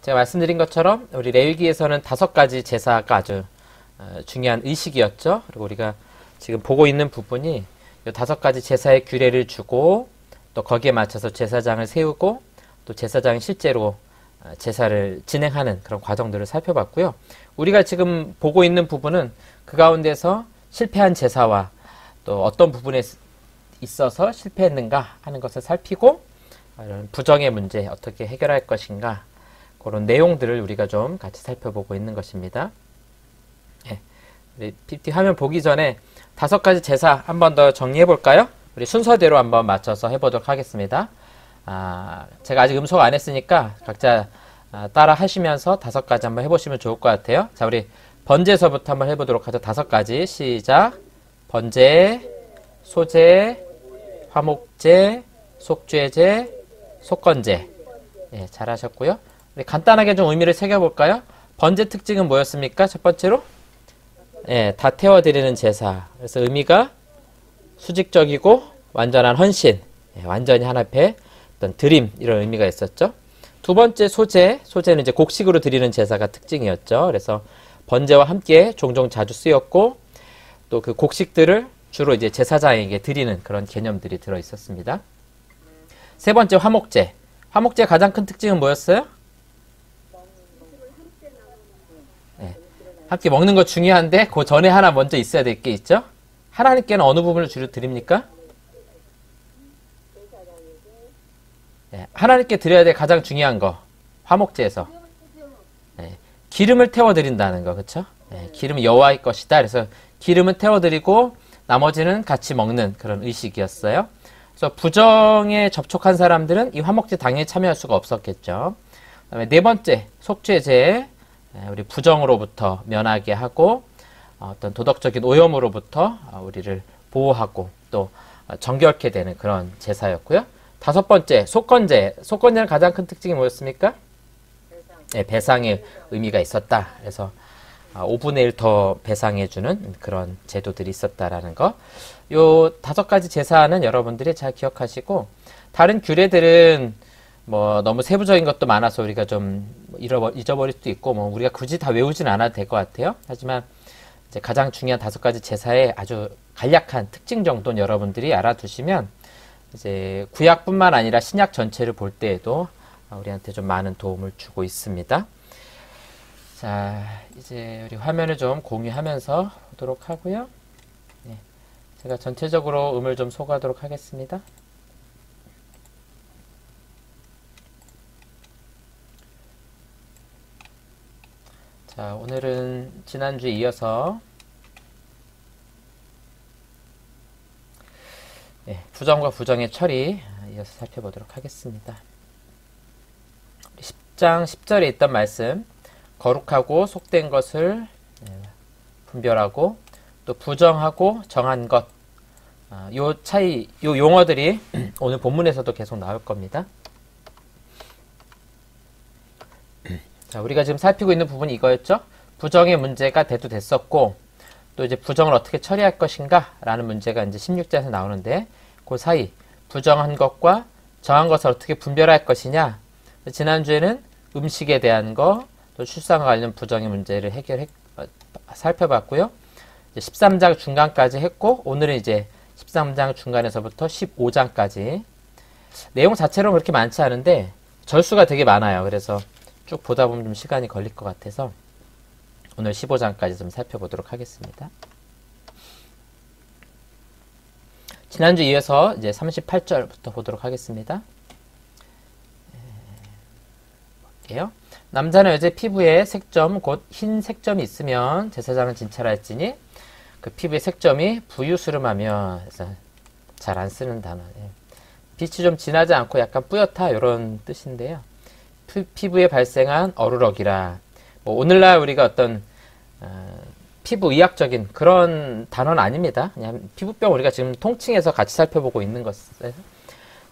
제가 말씀드린 것처럼 우리 레위기에서는 5가지 제사가 아주 중요한 의식이었죠. 그리고 우리가 지금 보고 있는 부분이 이 5가지 제사의 규례를 주고 또 거기에 맞춰서 제사장을 세우고 또 제사장이 실제로 제사를 진행하는 그런 과정들을 살펴봤고요. 우리가 지금 보고 있는 부분은 그 가운데서 실패한 제사와 또 어떤 부분에 있어서 실패했는가 하는 것을 살피고 이런 부정의 문제 어떻게 해결할 것인가 그런 내용들을 우리가 좀 같이 살펴보고 있는 것입니다. 네. 우리 PPT 화면 보기 전에 5가지 제사 한 번 더 정리해 볼까요? 우리 순서대로 한번 맞춰서 해보도록 하겠습니다. 제가 아직 음속 안 했으니까 각자 따라 하시면서 5가지 한번 해보시면 좋을 것 같아요. 자, 우리 번제서부터 한번 해보도록 하죠. 5가지 시작. 번제, 소제, 화목제, 속죄제, 속건제. 예, 잘하셨고요. 우리 간단하게 좀 의미를 새겨볼까요? 번제 특징은 뭐였습니까? 첫 번째로 예, 다 태워드리는 제사. 그래서 의미가 수직적이고 완전한 헌신, 예, 완전히 하나님께 어떤 드림 이런 의미가 있었죠. 두 번째 소제, 소제는 이제 곡식으로 드리는 제사가 특징이었죠. 그래서 번제와 함께 종종 자주 쓰였고 또 그 곡식들을 주로 이제 제사장에게 드리는 그런 개념들이 들어 있었습니다. 세 번째 화목제. 화목제 가장 큰 특징은 뭐였어요? 네. 함께 먹는 거 중요한데 그 전에 하나 먼저 있어야 될 게 있죠. 하나님께는 어느 부분을 주로 드립니까? 네. 하나님께 드려야 될 가장 중요한 거 화목제에서 네. 기름을 태워 드린다는 거, 그렇죠? 네. 기름은 여호와의 것이다. 그래서 기름은 태워 드리고 나머지는 같이 먹는 그런 의식이었어요. 그래서 부정에 접촉한 사람들은 이 화목제 당연히 참여할 수가 없었겠죠. 그다음에 네 번째 속죄제, 우리 부정으로부터 면하게 하고 어떤 도덕적인 오염으로부터 우리를 보호하고 또 정결케 되는 그런 제사였고요. 5번째 속건제. 속건제는 가장 큰 특징이 뭐였습니까? 네, 배상의 의미가 있었다. 그래서 5분의 1 더 배상해주는 그런 제도들이 있었다라는 거. 요 5가지 제사는 여러분들이 잘 기억하시고 다른 규례들은 뭐 너무 세부적인 것도 많아서 우리가 좀 잊어버릴 수도 있고 뭐 우리가 굳이 다 외우진 않아도 될 것 같아요. 하지만 이제 가장 중요한 5가지 제사의 아주 간략한 특징 정도는 여러분들이 알아두시면 이제 구약뿐만 아니라 신약 전체를 볼 때에도 우리한테 좀 많은 도움을 주고 있습니다. 자, 이제 우리 화면을 좀 공유하면서 보도록 하고요. 네, 제가 전체적으로 음을 좀 소개하도록 하겠습니다. 자, 오늘은 지난주에 이어서 부정과 부정의 처리 이어서 살펴보도록 하겠습니다. 10장 10절에 있던 말씀 거룩하고 속된 것을 분별하고 또 부정하고 정한 것 요 차이, 요 용어들이 오늘 본문에서도 계속 나올 겁니다. 자, 우리가 지금 살피고 있는 부분이 이거였죠. 부정의 문제가 대두됐었고 또 이제 부정을 어떻게 처리할 것인가 라는 문제가 이제 16절에서 나오는데 그 사이 부정한 것과 정한 것을 어떻게 분별할 것이냐. 지난주에는 음식에 대한 거 또 출산과 관련 부정의 문제를 살펴봤고요. 이제 13장 중간까지 했고 오늘은 이제 13장 중간에서부터 15장까지 내용 자체로는 그렇게 많지 않은데 절수가 되게 많아요. 그래서 쭉 보다 보면 좀 시간이 걸릴 것 같아서 오늘 15장까지 좀 살펴보도록 하겠습니다. 지난주 이어서 이제 38절부터 보도록 하겠습니다. 볼게요. 남자나 여자의 피부에 색점, 곧 흰 색점이 있으면 제사장은 진찰할지니 그 피부의 색점이 부유스름하며 잘 안 쓰는 단어. 빛이 좀 진하지 않고 약간 뿌옇다 이런 뜻인데요. 피부에 발생한 어루럭이라. 뭐 오늘날 우리가 어떤 피부 의학적인 그런 단어는 아닙니다. 그냥 피부병 우리가 지금 통칭해서 같이 살펴보고 있는 것이에요.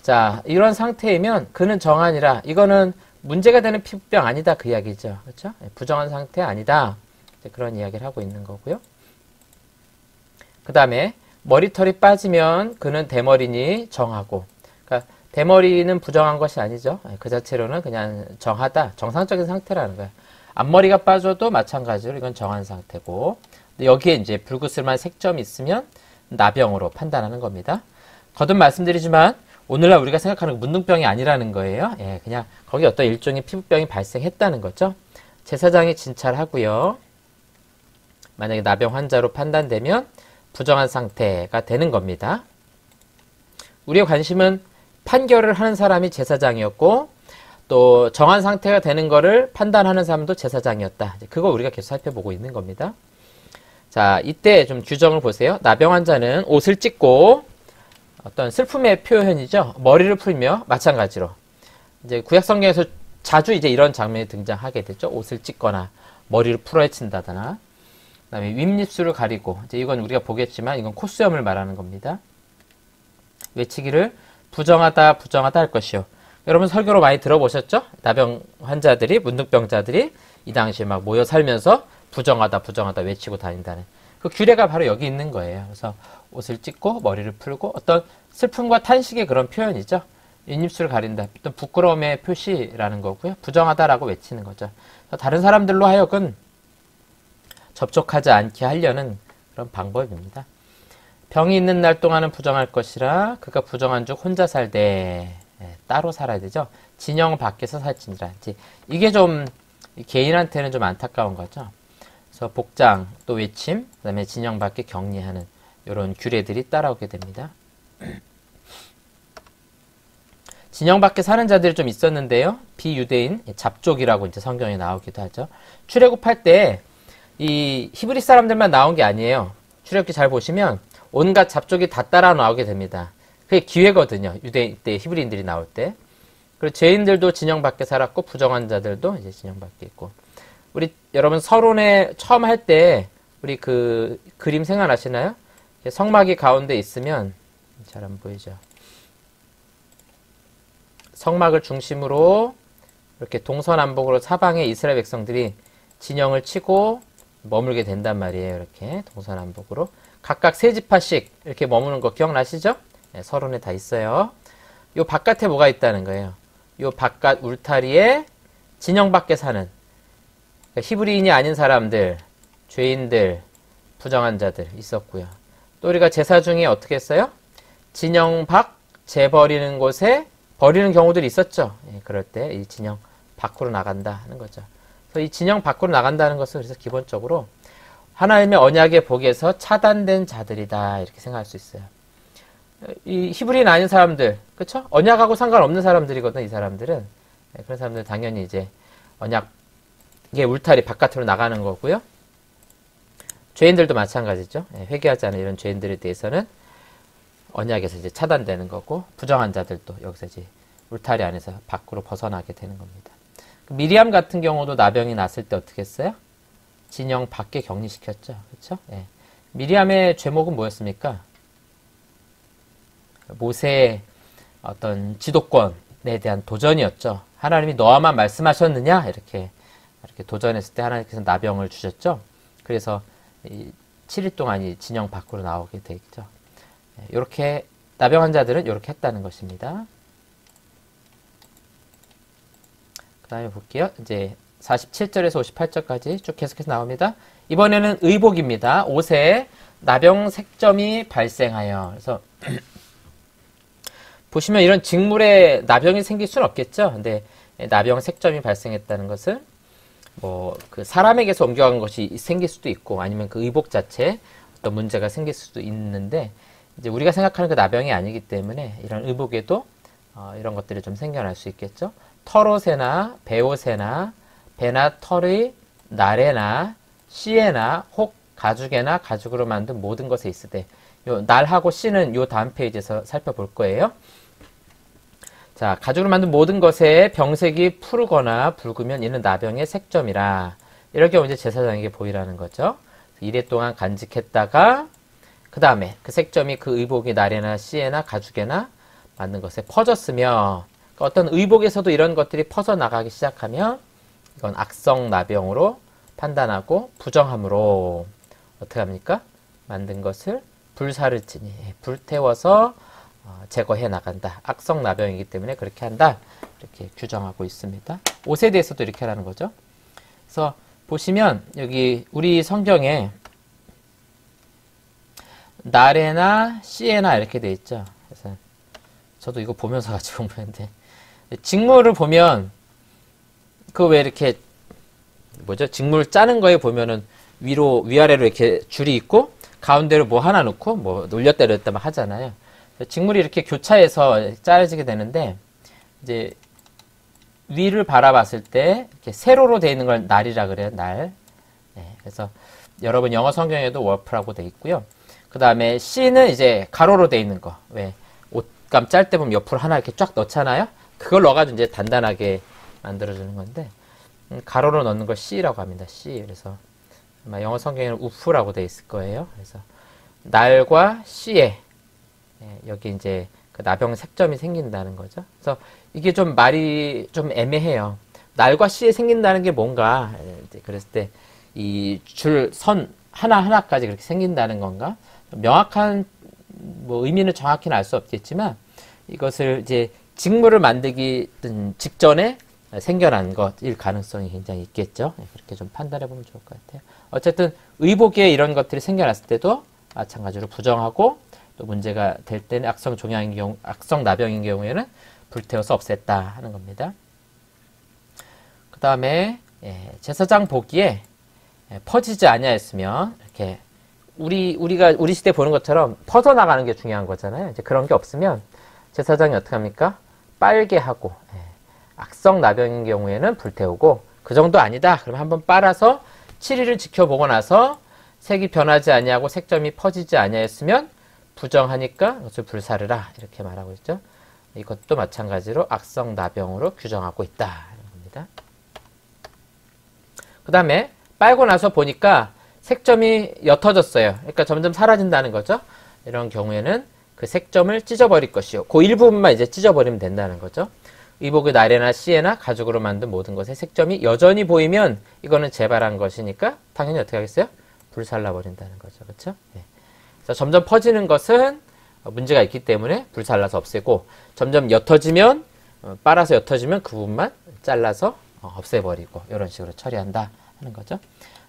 자, 이런 상태이면 그는 정하니라. 이거는 문제가 되는 피부병 아니다 그 이야기죠. 그렇죠? 부정한 상태 아니다. 그런 이야기를 하고 있는 거고요. 그 다음에 머리털이 빠지면 그는 대머리니 정하고. 그러니까 대머리는 부정한 것이 아니죠. 그 자체로는 그냥 정하다, 정상적인 상태라는 거예요. 앞머리가 빠져도 마찬가지로 이건 정한 상태고, 여기에 이제 불그스름한 색점이 있으면 나병으로 판단하는 겁니다. 거듭 말씀드리지만 오늘날 우리가 생각하는 문둥병이 아니라는 거예요. 예, 그냥 거기 어떤 일종의 피부병이 발생했다는 거죠. 제사장이 진찰하고요. 만약에 나병 환자로 판단되면 부정한 상태가 되는 겁니다. 우리의 관심은 판결을 하는 사람이 제사장이었고 또 정한 상태가 되는 거를 판단하는 사람도 제사장이었다. 그거 우리가 계속 살펴보고 있는 겁니다. 자, 이때 좀 규정을 보세요. 나병 환자는 옷을 찢고 어떤 슬픔의 표현이죠. 머리를 풀며 마찬가지로 이제 구약 성경에서 자주 이제 이런 장면이 등장하게 되죠. 옷을 찢거나 머리를 풀어헤친다거나 그다음에 윗입술을 가리고 이제 이건 우리가 보겠지만 이건 콧수염을 말하는 겁니다. 외치기를 부정하다 부정하다 할 것이요. 여러분 설교로 많이 들어보셨죠? 나병 환자들이 문둥병자들이 이 당시에 막 모여 살면서 부정하다 부정하다 외치고 다닌다는 그 규례가 바로 여기 있는 거예요. 그래서 옷을 찢고 머리를 풀고 어떤 슬픔과 탄식의 그런 표현이죠. 윗입술을 가린다. 어떤 부끄러움의 표시라는 거고요. 부정하다라고 외치는 거죠. 다른 사람들로 하여금 접촉하지 않게 하려는 그런 방법입니다. 병이 있는 날 동안은 부정할 것이라 그가 부정한 즉 혼자 살되 따로 살아야 되죠. 진영 밖에서 살지니라. 이게 좀 개인한테는 좀 안타까운 거죠. 그래서 복장 또 외침 그다음에 진영 밖에 격리하는 이런 규례들이 따라오게 됩니다. 진영 밖에 사는 자들이 좀 있었는데요. 비유대인 잡족이라고 이제 성경에 나오기도 하죠. 출애굽할 때 이 히브리 사람들만 나온 게 아니에요. 출애굽기 잘 보시면 온갖 잡족이 다 따라 나오게 됩니다. 그게 기회거든요. 유대인 때 히브리인들이 나올 때. 그리고 죄인들도 진영 밖에 살았고 부정한 자들도 이제 진영 밖에 있고. 우리 여러분 서론에 처음 할 때 우리 그 그림 생각나시나요? 성막이 가운데 있으면 잘 안 보이죠. 성막을 중심으로 이렇게 동서남북으로 사방의 이스라엘 백성들이 진영을 치고 머물게 된단 말이에요. 이렇게 동서남북으로 각각 세 지파씩 이렇게 머무는 거 기억나시죠? 네, 서론에 다 있어요. 요 바깥에 뭐가 있다는 거예요. 요 바깥 울타리에 진영 밖에 사는 그러니까 히브리인이 아닌 사람들, 죄인들, 부정한 자들 있었고요. 또 우리가 제사 중에 어떻게 했어요? 진영 밖 재버리는 곳에 버리는 경우들이 있었죠. 예, 그럴 때 이 진영 밖으로 나간다 하는 거죠. 그래서 이 진영 밖으로 나간다는 것은 그래서 기본적으로 하나님의 언약의 복에서 차단된 자들이다 이렇게 생각할 수 있어요. 이 히브리인 아닌 사람들, 그렇죠? 언약하고 상관없는 사람들이거든. 이 사람들은 네, 그런 사람들 당연히 이제 언약의 울타리 바깥으로 나가는 거고요. 죄인들도 마찬가지죠. 네, 회개하지 않은 이런 죄인들에 대해서는 언약에서 이제 차단되는 거고 부정한 자들도 여기서 이제 울타리 안에서 밖으로 벗어나게 되는 겁니다. 미리암 같은 경우도 나병이 났을 때 어떻게 했어요? 진영 밖에 격리시켰죠. 그렇죠? 예. 미리암의 죄목은 뭐였습니까? 모세의 어떤 지도권에 대한 도전이었죠. 하나님이 너와만 말씀하셨느냐? 이렇게 도전했을 때 하나님께서 나병을 주셨죠. 그래서 7일 동안 이 진영 밖으로 나오게 되죠. 이렇게 나병 환자들은 이렇게 했다는 것입니다. 그 다음에 볼게요. 이제 47절에서 58절까지 쭉 계속해서 나옵니다. 이번에는 의복입니다. 옷에 나병 색점이 발생하여. 그래서 보시면 이런 직물에 나병이 생길 수는 없겠죠. 근데 나병 색점이 발생했다는 것은 뭐 그 사람에게서 옮겨간 것이 생길 수도 있고 아니면 그 의복 자체에 어떤 문제가 생길 수도 있는데 이제 우리가 생각하는 그 나병이 아니기 때문에 이런 의복에도 이런 것들이 좀 생겨날 수 있겠죠. 털옷에나 배옷에나 배나 털의 날에나 씨에나 혹 가죽에나 가죽으로 만든 모든 것에 있으되 요 날하고 씨는 요 다음 페이지에서 살펴볼 거예요. 자, 가죽으로 만든 모든 것에 병색이 푸르거나 붉으면 이는 나병의 색점이라. 이럴 경우 이제 제사장에게 보이라는 거죠. 이래 동안 간직했다가 그 다음에 그 색점이 그 의복이 날에나 씨에나 가죽에나 만든 것에 퍼졌으며 그러니까 어떤 의복에서도 이런 것들이 퍼져나가기 시작하면 이건 악성 나병으로 판단하고 부정함으로 어떻게 합니까? 만든 것을 불사를 지니 불태워서 제거해 나간다. 악성나병이기 때문에 그렇게 한다. 이렇게 규정하고 있습니다. 옷에 대해서도 이렇게 하라는 거죠. 그래서 보시면 여기 우리 성경에 나레나 시에나 이렇게 돼 있죠. 그래서 저도 이거 보면서 같이 본 건데 직물을 보면 그 왜 이렇게 뭐죠? 직물 짜는 거에 보면은 위아래로 이렇게 줄이 있고 가운데로 뭐 하나 넣고 뭐 올렸다 내렸다 막 하잖아요. 직물이 이렇게 교차해서 짜여지게 되는데 이제 위를 바라봤을 때 이렇게 세로로 되어 있는 걸 날이라 그래요. 날. 네, 그래서 여러분 영어 성경에도 워프라고 되어 있고요. 그 다음에 C는 이제 가로로 되어 있는 거. 왜 옷감 짤 때 보면 옆으로 하나 이렇게 쫙 넣잖아요. 그걸 넣어가지고 이제 단단하게 만들어주는 건데 가로로 넣는 걸 C라고 합니다. C. 그래서 아마 영어 성경에는 우프라고 되어 있을 거예요. 그래서 날과 C에 여기 이제 그 나병 색점이 생긴다는 거죠. 그래서 이게 좀 말이 좀 애매해요. 날과 C에 생긴다는 게 뭔가 그랬을 때 이 줄 선 하나하나까지 그렇게 생긴다는 건가? 명확한 뭐 의미는 정확히는 알 수 없겠지만 이것을 이제 직물을 만들기 직전에 생겨난 것일 가능성이 굉장히 있겠죠. 그렇게 좀 판단해 보면 좋을 것 같아요. 어쨌든 의복에 이런 것들이 생겨났을 때도 마찬가지로 부정하고 또 문제가 될 때는 악성나병인 경우에는 불태워서 없앴다 하는 겁니다. 그 다음에 제사장 보기에 퍼지지 아니하였으면 이렇게 우리가 우리 시대 보는 것처럼 퍼져나가는 게 중요한 거잖아요. 이제 그런 게 없으면 제사장이 어떻게 합니까? 빨게 하고 악성나병인 경우에는 불태우고 그 정도 아니다. 그러면 한번 빨아서 7일을 지켜보고 나서 색이 변하지 아니하고 색점이 퍼지지 아니하였으면 부정하니까 그것을 불사르라 이렇게 말하고 있죠. 이것도 마찬가지로 악성나병으로 규정하고 있다 이런 겁니다. 그 다음에 빨고 나서 보니까 색점이 옅어졌어요. 그러니까 점점 사라진다는 거죠. 이런 경우에는 그 색점을 찢어버릴 것이요. 그 일부분만 이제 찢어버리면 된다는 거죠. 의복의 나레나 시에나 가죽으로 만든 모든 것에 색점이 여전히 보이면 이거는 재발한 것이니까 당연히 어떻게 하겠어요? 불살라버린다는 거죠. 그렇죠? 네. 그래서 점점 퍼지는 것은 문제가 있기 때문에 불살라서 없애고 점점 옅어지면 빨아서 옅어지면 그 부분만 잘라서 없애버리고 이런 식으로 처리한다 하는 거죠.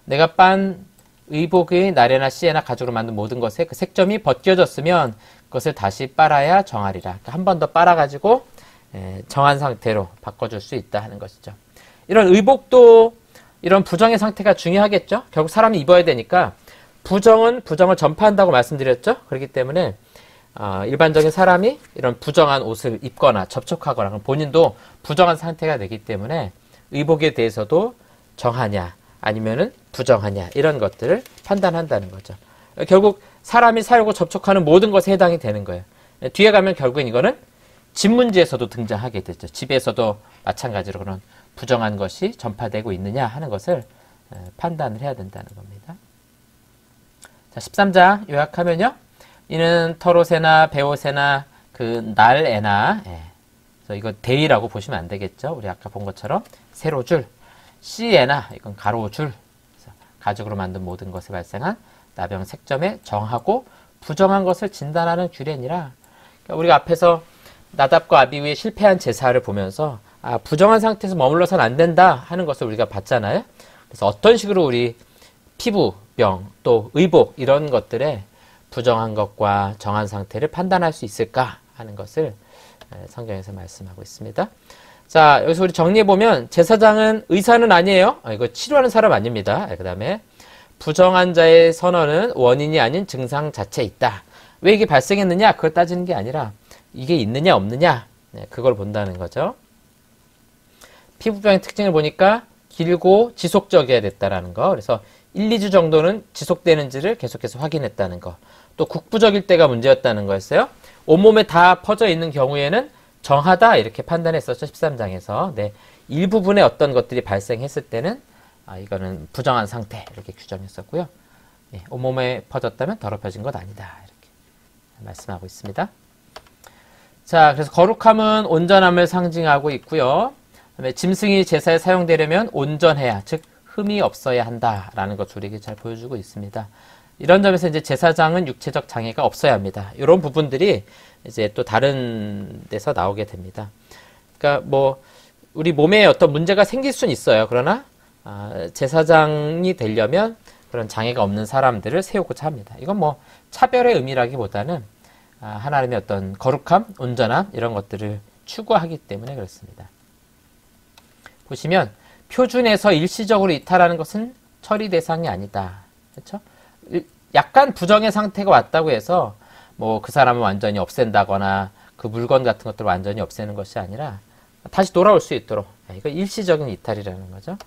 내가 빤 의복의 나레나 시에나 가죽으로 만든 모든 것에 그 색점이 벗겨졌으면 그것을 다시 빨아야 정하리라. 그러니까 한 번 더 빨아가지고 정한 상태로 바꿔줄 수 있다 하는 것이죠. 이런 의복도 이런 부정의 상태가 중요하겠죠. 결국 사람이 입어야 되니까 부정은 부정을 전파한다고 말씀드렸죠. 그렇기 때문에 일반적인 사람이 이런 부정한 옷을 입거나 접촉하거나 그럼 본인도 부정한 상태가 되기 때문에 의복에 대해서도 정하냐 아니면은 부정하냐 이런 것들을 판단한다는 거죠. 결국 사람이 살고 접촉하는 모든 것에 해당이 되는 거예요. 뒤에 가면 결국엔 이거는 집 문제에서도 등장하게 되죠. 집에서도 마찬가지로 그런 부정한 것이 전파되고 있느냐 하는 것을 판단을 해야 된다는 겁니다. 자, 13장 요약하면요. 이는 털옷에나 베옷에나 그 날에나 그래서 이거 데이라고 보시면 안 되겠죠. 우리 아까 본 것처럼 세로줄 C에나 이건 가로줄 가죽으로 만든 모든 것에 발생한 나병 색점에 정하고 부정한 것을 진단하는 규례니라. 그러니까 우리가 앞에서 나답과 아비후의 실패한 제사를 보면서 부정한 상태에서 머물러서는 안 된다 하는 것을 우리가 봤잖아요. 그래서 어떤 식으로 우리 피부병 또 의복 이런 것들에 부정한 것과 정한 상태를 판단할 수 있을까 하는 것을 성경에서 말씀하고 있습니다. 자, 여기서 우리 정리해보면 제사장은 의사는 아니에요. 이거 치료하는 사람 아닙니다. 그 다음에 부정한 자의 선언은 원인이 아닌 증상 자체에 있다. 왜 이게 발생했느냐? 그걸 따지는 게 아니라 이게 있느냐 없느냐 그걸 본다는 거죠. 피부병의 특징을 보니까 길고 지속적이어야 됐다라는 거. 그래서 1, 2주 정도는 지속되는지를 계속해서 확인했다는 거. 또 국부적일 때가 문제였다는 거였어요. 온몸에 다 퍼져 있는 경우에는 정하다 이렇게 판단했었죠. 13장에서. 네, 일부분의 어떤 것들이 발생했을 때는 이거는 부정한 상태 이렇게 규정했었고요. 네, 온몸에 퍼졌다면 더럽혀진 것 아니다 이렇게 말씀하고 있습니다. 자, 그래서 거룩함은 온전함을 상징하고 있고요. 그다음에 짐승이 제사에 사용되려면 온전해야, 즉 흠이 없어야 한다라는 것을 우리에게 잘 보여주고 있습니다. 이런 점에서 이제 제사장은 육체적 장애가 없어야 합니다. 이런 부분들이 이제 또 다른 데서 나오게 됩니다. 그러니까 뭐 우리 몸에 어떤 문제가 생길 수는 있어요. 그러나 제사장이 되려면 그런 장애가 없는 사람들을 세우고자 합니다. 이건 뭐 차별의 의미라기보다는 하나님의 어떤 거룩함, 온전함 이런 것들을 추구하기 때문에 그렇습니다. 보시면 표준에서 일시적으로 이탈하는 것은 처리 대상이 아니다. 그렇죠? 약간 부정의 상태가 왔다고 해서 뭐 그 사람을 완전히 없앤다거나 그 물건 같은 것들을 완전히 없애는 것이 아니라 다시 돌아올 수 있도록 이거 일시적인 이탈이라는 거죠.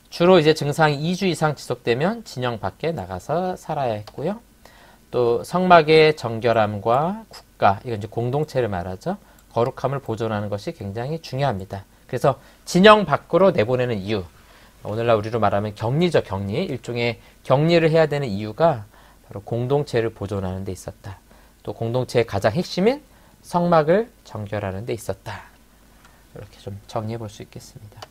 주로 이제 증상이 2주 이상 지속되면 진영 밖에 나가서 살아야 했고요. 또 성막의 정결함과 국가, 이건 이제 공동체를 말하죠. 거룩함을 보존하는 것이 굉장히 중요합니다. 그래서 진영 밖으로 내보내는 이유, 오늘날 우리로 말하면 격리죠. 격리. 일종의 격리를 해야 되는 이유가 바로 공동체를 보존하는 데 있었다. 또 공동체의 가장 핵심인 성막을 정결하는 데 있었다. 이렇게 좀 정리해 볼 수 있겠습니다.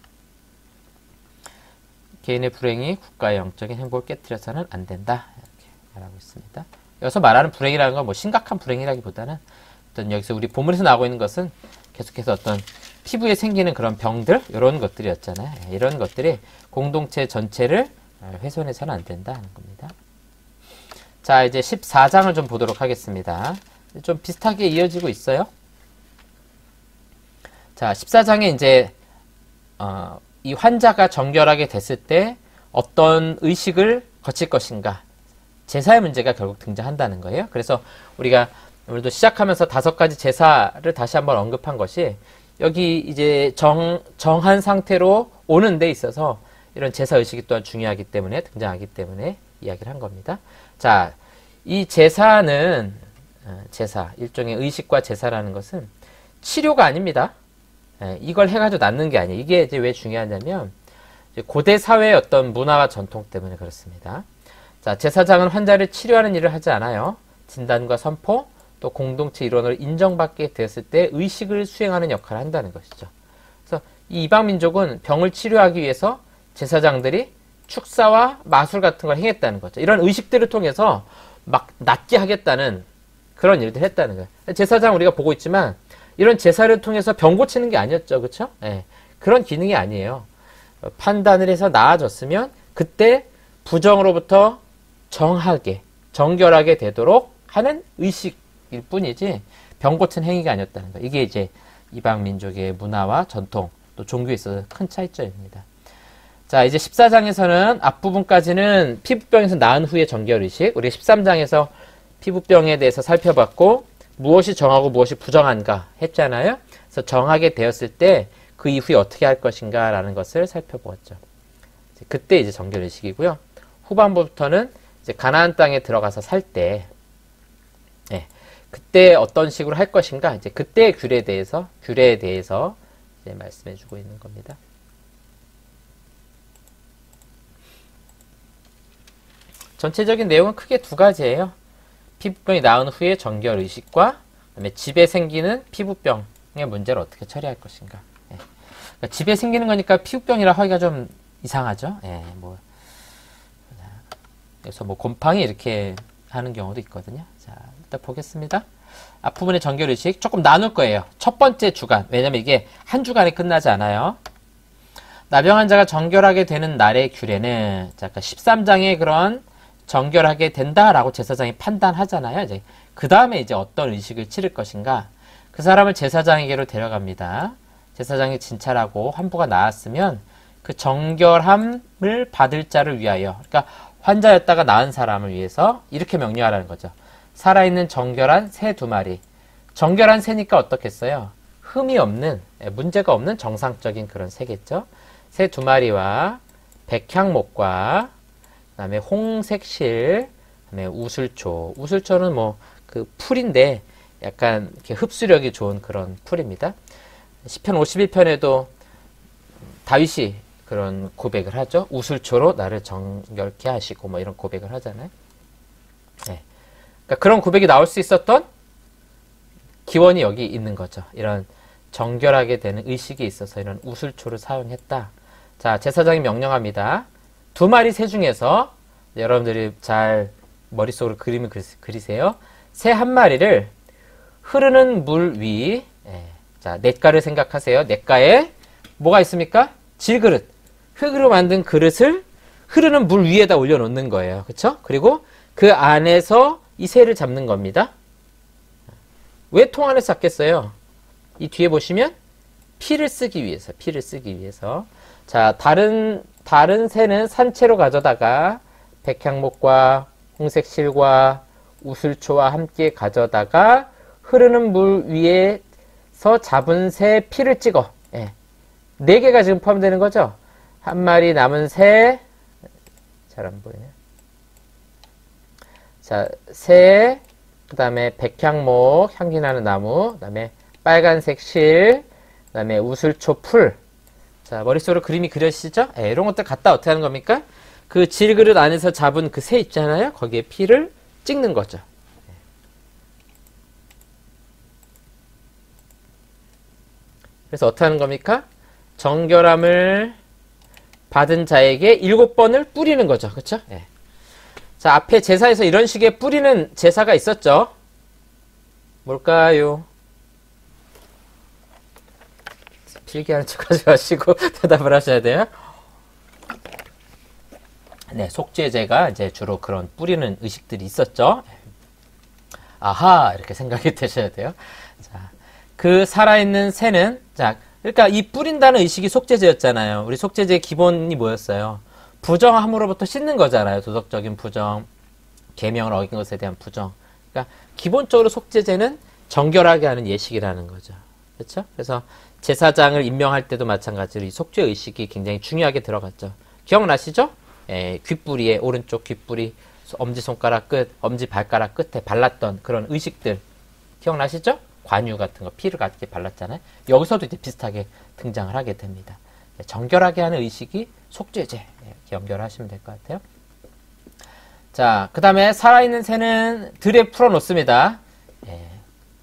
개인의 불행이 국가의 영적인 행복을 깨뜨려서는 안 된다. 이렇게 말하고 있습니다. 여기서 말하는 불행이라는 건 뭐 심각한 불행이라기보다는 어떤 여기서 우리 본문에서 나오고 있는 것은 계속해서 어떤 피부에 생기는 그런 병들, 이런 것들이었잖아요. 이런 것들이 공동체 전체를 훼손해서는 안 된다 하는 겁니다. 자, 이제 14장을 좀 보도록 하겠습니다. 좀 비슷하게 이어지고 있어요. 자, 14장에 이제 이 환자가 정결하게 됐을 때 어떤 의식을 거칠 것인가, 제사의 문제가 결국 등장한다는 거예요. 그래서 우리가 오늘도 시작하면서 5가지 제사를 다시 한번 언급한 것이 여기 이제 정한 상태로 오는 데 있어서 이런 제사 의식이 또한 중요하기 때문에 등장하기 때문에 이야기를 한 겁니다. 자, 이 제사는 제사, 일종의 의식과 제사라는 것은 치료가 아닙니다. 이걸 해가지고 낫는 게 아니에요. 이게 이제 왜 중요하냐면 고대 사회의 어떤 문화와 전통 때문에 그렇습니다. 자, 제사장은 환자를 치료하는 일을 하지 않아요. 진단과 선포, 또 공동체 일원으로 인정받게 되었을 때 의식을 수행하는 역할을 한다는 것이죠. 그래서 이 이방 민족은 병을 치료하기 위해서 제사장들이 축사와 마술 같은 걸 행했다는 거죠. 이런 의식들을 통해서 막 낫게 하겠다는 그런 일들을 했다는 거예요. 제사장 우리가 보고 있지만 이런 제사를 통해서 병 고치는 게 아니었죠. 그렇죠? 네, 그런 기능이 아니에요. 판단을 해서 나아졌으면 그때 부정으로부터 정하게, 정결하게 되도록 하는 의식일 뿐이지 병 고친 행위가 아니었다는 거예요. 이게 이제 이방 민족의 문화와 전통, 또 종교에 있어서 큰 차이점입니다. 자, 이제 14장에서는 앞부분까지는 피부병에서 나은 후의 정결의식, 우리 13장에서 피부병에 대해서 살펴봤고 무엇이 정하고 무엇이 부정한가 했잖아요. 그래서 정하게 되었을 때 그 이후에 어떻게 할 것인가 라는 것을 살펴보았죠. 그때 이제 정결의식이고요. 후반부부터는 이제 가나안 땅에 들어가서 살 때, 그때 어떤 식으로 할 것인가, 이제 그때의 규례에 대해서 이제 말씀해주고 있는 겁니다. 전체적인 내용은 크게 2가지예요. 피부병이 나은 후에 정결 의식과 그다음에 집에 생기는 피부병의 문제를 어떻게 처리할 것인가. 그러니까 집에 생기는 거니까 피부병이라 하기가 좀 이상하죠. 그래서 뭐 곰팡이 이렇게 하는 경우도 있거든요. 자, 일단 보겠습니다. 앞부분의 정결 의식 조금 나눌 거예요. 첫 번째 주간, 왜냐면 이게 한 주간에 끝나지 않아요. 나병 환자가 정결하게 되는 날의 규례는, 자, 13장에 그런 정결하게 된다라고 제사장이 판단하잖아요. 이제 그 다음에 이제 어떤 의식을 치를 것인가. 그 사람을 제사장에게로 데려갑니다. 제사장이 진찰하고 환부가 나았으면 그 정결함을 받을 자를 위하여, 그러니까 환자였다가 나은 사람을 위해서 이렇게 명령하라는 거죠. 살아있는 정결한 새 2마리. 정결한 새니까 어떻겠어요? 흠이 없는, 문제가 없는 정상적인 그런 새겠죠. 새 2마리와 백향목과 그다음에 홍색실, 그다음에 우슬초. 우슬초는 뭐 그 풀인데 약간 이렇게 흡수력이 좋은 그런 풀입니다. 시편 51편에도 다윗이 그런 고백을 하죠. 우슬초로 나를 정결케 하시고 뭐 이런 고백을 하잖아요. 그러니까 그런 고백이 나올 수 있었던 기원이 여기 있는 거죠. 이런 정결하게 되는 의식이 있어서 이런 우슬초를 사용했다. 자, 제사장이 명령합니다. 2마리 새 중에서 여러분들이 잘 머릿속으로 그림을 그리세요. 새 1마리를 흐르는 물 위. 예. 자, 냇가를 생각하세요. 냇가에 뭐가 있습니까? 질그릇. 흙으로 만든 그릇을 흐르는 물 위에다 올려놓는 거예요. 그쵸? 그리고 그 안에서 이 새를 잡는 겁니다. 왜 통 안에서 잡겠어요? 이 뒤에 보시면 피를 쓰기 위해서, 피를 쓰기 위해서. 자, 다른 새는 산채로 가져다가 백향목과 홍색실과 우슬초와 함께 가져다가 흐르는 물 위에서 잡은 새 피를 찍어. 예. 4개가 지금 포함되는 거죠? 한 마리 남은 새, 잘 안 보이네. 자, 새, 그 다음에 백향목, 향기나는 나무, 그 다음에 빨간색 실, 그 다음에 우슬초 풀. 자, 머릿속으로 그림이 그려지시죠? 예, 이런 것들 갖다 어떻게 하는 겁니까? 그 질그릇 안에서 잡은 그 새 있잖아요? 거기에 피를 찍는 거죠. 그래서 어떻게 하는 겁니까? 정결함을 받은 자에게 7번을 뿌리는 거죠. 그쵸? 예. 자, 앞에 제사에서 이런 식의 뿌리는 제사가 있었죠. 뭘까요? 필기하는 척 하지 마시고 대답을 하셔야 돼요. 네, 속죄제가 이제 주로 그런 뿌리는 의식들이 있었죠. 아하, 이렇게 생각이 되셔야 돼요. 자, 그 살아있는 새는, 자, 그러니까 이 뿌린다는 의식이 속죄제였잖아요. 우리 속죄제의 기본이 뭐였어요? 부정함으로부터 씻는 거잖아요. 도덕적인 부정, 계명을 어긴 것에 대한 부정. 그러니까 기본적으로 속죄제는 정결하게 하는 예식이라는 거죠. 그렇죠? 그래서 제사장을 임명할 때도 마찬가지로 이 속죄 의식이 굉장히 중요하게 들어갔죠. 기억나시죠? 예, 귓뿌리에, 오른쪽 귓뿌리, 엄지손가락 끝, 엄지발가락 끝에 발랐던 그런 의식들 기억나시죠? 관유 같은 거 피를 같이 발랐잖아요. 여기서도 이제 비슷하게 등장을 하게 됩니다. 정결하게 하는 의식이 속죄제. 이렇게 연결하시면 될 것 같아요. 자, 그 다음에 살아있는 새는 들에 풀어놓습니다. 예,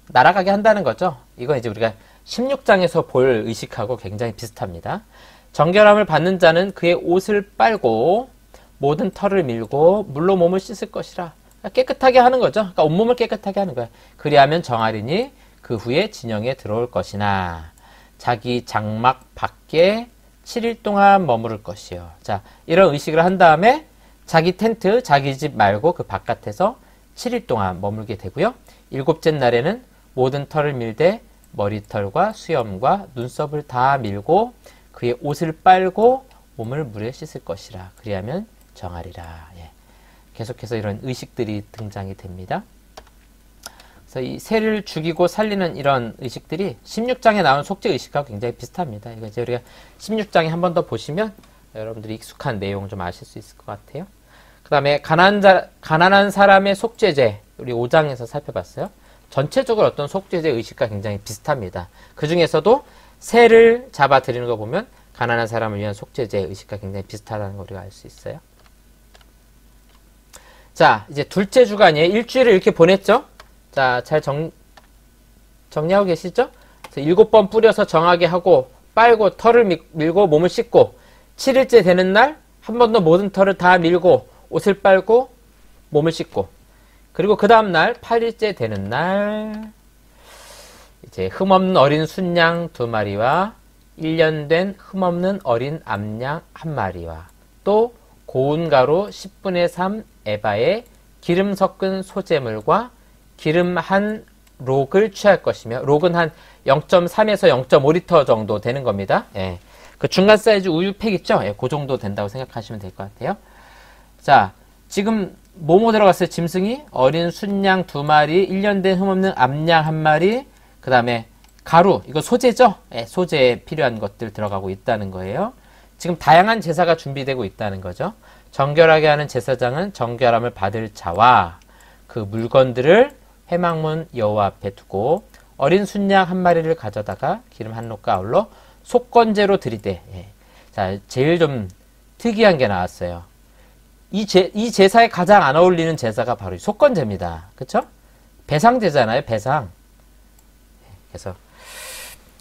날아가게 한다는 거죠. 이건 이제 우리가 16장에서 볼 의식하고 굉장히 비슷합니다. 정결함을 받는 자는 그의 옷을 빨고 모든 털을 밀고 물로 몸을 씻을 것이라. 깨끗하게 하는 거죠. 그러니까 온몸을 깨끗하게 하는 거야. 그리하면 정하리니 그 후에 진영에 들어올 것이나 자기 장막 밖에 7일 동안 머무를 것이요. 자, 이런 의식을 한 다음에 자기 텐트, 자기 집 말고 그 바깥에서 7일 동안 머물게 되고요. 7째 날에는 모든 털을 밀되 머리털과 수염과 눈썹을 다 밀고 그의 옷을 빨고 몸을 물에 씻을 것이라. 그리하면 정하리라. 예. 계속해서 이런 의식들이 등장이 됩니다. 그래서 이 새를 죽이고 살리는 이런 의식들이 16장에 나온 속죄 의식과 굉장히 비슷합니다. 이거 이제 우리가 16장에 한 번 더 보시면 여러분들이 익숙한 내용 좀 아실 수 있을 것 같아요. 그 다음에 가난한 사람의 속죄제, 우리 5장에서 살펴봤어요. 전체적으로 어떤 속죄제 의식과 굉장히 비슷합니다. 그 중에서도 새를 잡아 드리는 거 보면 가난한 사람을 위한 속죄제 의식과 굉장히 비슷하다는 걸 우리가 알 수 있어요. 자, 이제 둘째 주간이에요. 일주일을 이렇게 보냈죠? 자, 잘 정리하고 계시죠? 7번 뿌려서 정하게 하고 빨고 털을 밀고 몸을 씻고 7일째 되는 날 한 번 더 모든 털을 다 밀고 옷을 빨고 몸을 씻고 그리고 그 다음 날 8일째 되는 날 이제 흠없는 어린 순양 2마리와 1년 된 흠없는 어린 암양 1마리와 또 고운 가루 10분의 3 에바에 기름 섞은 소재물과 기름 한 록을 취할 것이며 록은 한 0.3에서 0.5리터 정도 되는 겁니다. 예. 그 중간 사이즈 우유팩 있죠? 예, 그 정도 된다고 생각하시면 될 것 같아요. 자, 지금 뭐뭐 들어갔어요? 짐승이 어린 순양 2마리, 1년 된 흠없는 암양 1마리, 그 다음에 가루, 이거 소재죠? 예, 소재에 필요한 것들 들어가고 있다는 거예요. 지금 다양한 제사가 준비되고 있다는 거죠. 정결하게 하는 제사장은 정결함을 받을 자와 그 물건들을 회막문 여호와 앞에 두고 어린 순양 1마리를 가져다가 기름 한 록과 아울러 속건제로 드리되. 예. 자, 제일 좀 특이한 게 나왔어요. 이 제사에 가장 안 어울리는 제사가 바로 이 속건제입니다. 그쵸? 배상제잖아요, 배상. 그래서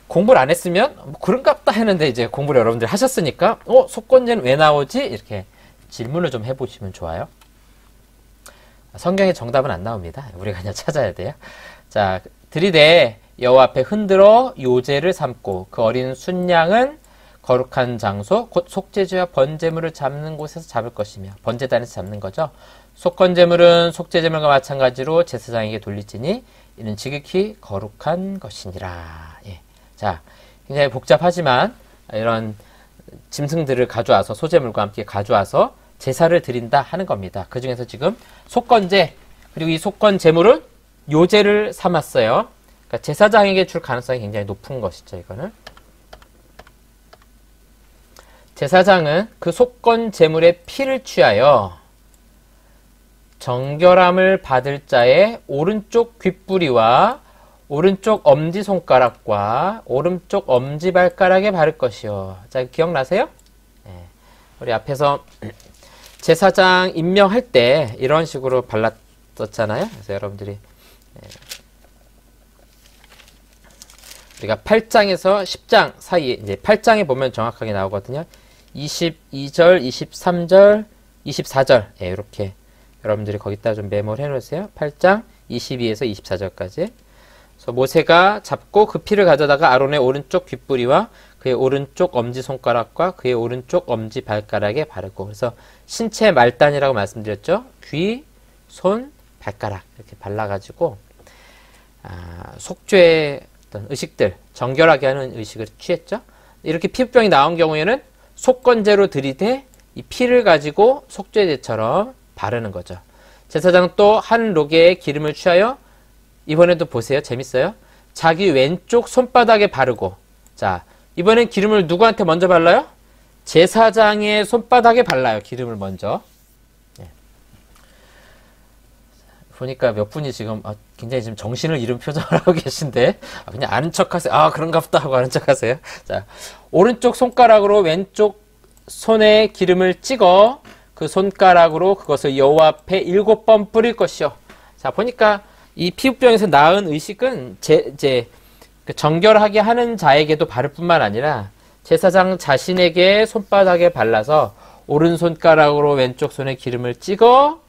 공부를 안 했으면 뭐 그런갑다 했는데 이제 공부를 여러분들 하셨으니까 속건제는 왜 나오지? 이렇게 질문을 좀 해보시면 좋아요. 성경에 정답은 안 나옵니다. 우리가 그냥 찾아야 돼요. 자, 들이대 여호와 앞에 흔들어 요제를 삼고 그 어린 순양은 거룩한 장소 곧 속죄제와 번제물을 잡는 곳에서 잡을 것이며 번제단에서 잡는 거죠. 속건제물은 속죄제물과 마찬가지로 제사장에게 돌릴지니 이는 지극히 거룩한 것이니라. 예. 자, 굉장히 복잡하지만 이런 짐승들을 가져와서 소제물과 함께 가져와서 제사를 드린다 하는 겁니다. 그 중에서 지금 속건제 그리고 이 속건제물은 요제를 삼았어요. 그러니까 제사장에게 줄 가능성이 굉장히 높은 것이죠. 이거는 제사장은 그 속건제물의 피를 취하여 정결함을 받을 자의 오른쪽 귓부리와 오른쪽 엄지손가락과 오른쪽 엄지발가락에 바를 것이요. 자, 기억나세요? 네. 우리 앞에서 제사장 임명할 때 이런 식으로 발랐었잖아요. 그래서 여러분들이 우리가 8장에서 10장 사이에 이제 8장에 보면 정확하게 나오거든요. 22절, 23절, 24절 예, 이렇게 여러분들이 거기다 좀 메모를 해놓으세요. 8장 22에서 24절까지. 그래서 모세가 잡고 그 피를 가져다가 아론의 오른쪽 귓부리와 그의 오른쪽 엄지손가락과 그의 오른쪽 엄지발가락에 바르고 그래서 신체 말단이라고 말씀드렸죠. 귀, 손, 발가락 이렇게 발라가지고 속죄의 어떤 의식들, 정결하게 하는 의식을 취했죠. 이렇게 피부병이 나온 경우에는 속건제로 들이대 이 피를 가지고 속죄제처럼 바르는 거죠. 제사장은 또 한 로게에 기름을 취하여 이번에도 보세요. 재밌어요. 자기 왼쪽 손바닥에 바르고 자 이번엔 기름을 누구한테 먼저 발라요? 제사장의 손바닥에 발라요. 기름을 먼저. 네. 보니까 몇 분이 지금 굉장히 지금 정신을 잃은 표정을 하고 계신데 그냥 아는 척하세요. 그런가 보다 하고 아는 척하세요. 자 오른쪽 손가락으로 왼쪽 손에 기름을 찍어 그 손가락으로 그것을 여호와 앞에 7번 뿌릴 것이요. 자 보니까 이 피부병에서 나은 의식은 이제 정결하게 하는 자에게도 바를 뿐만 아니라 제사장 자신에게 손바닥에 발라서 오른손가락으로 왼쪽 손에 기름을 찍어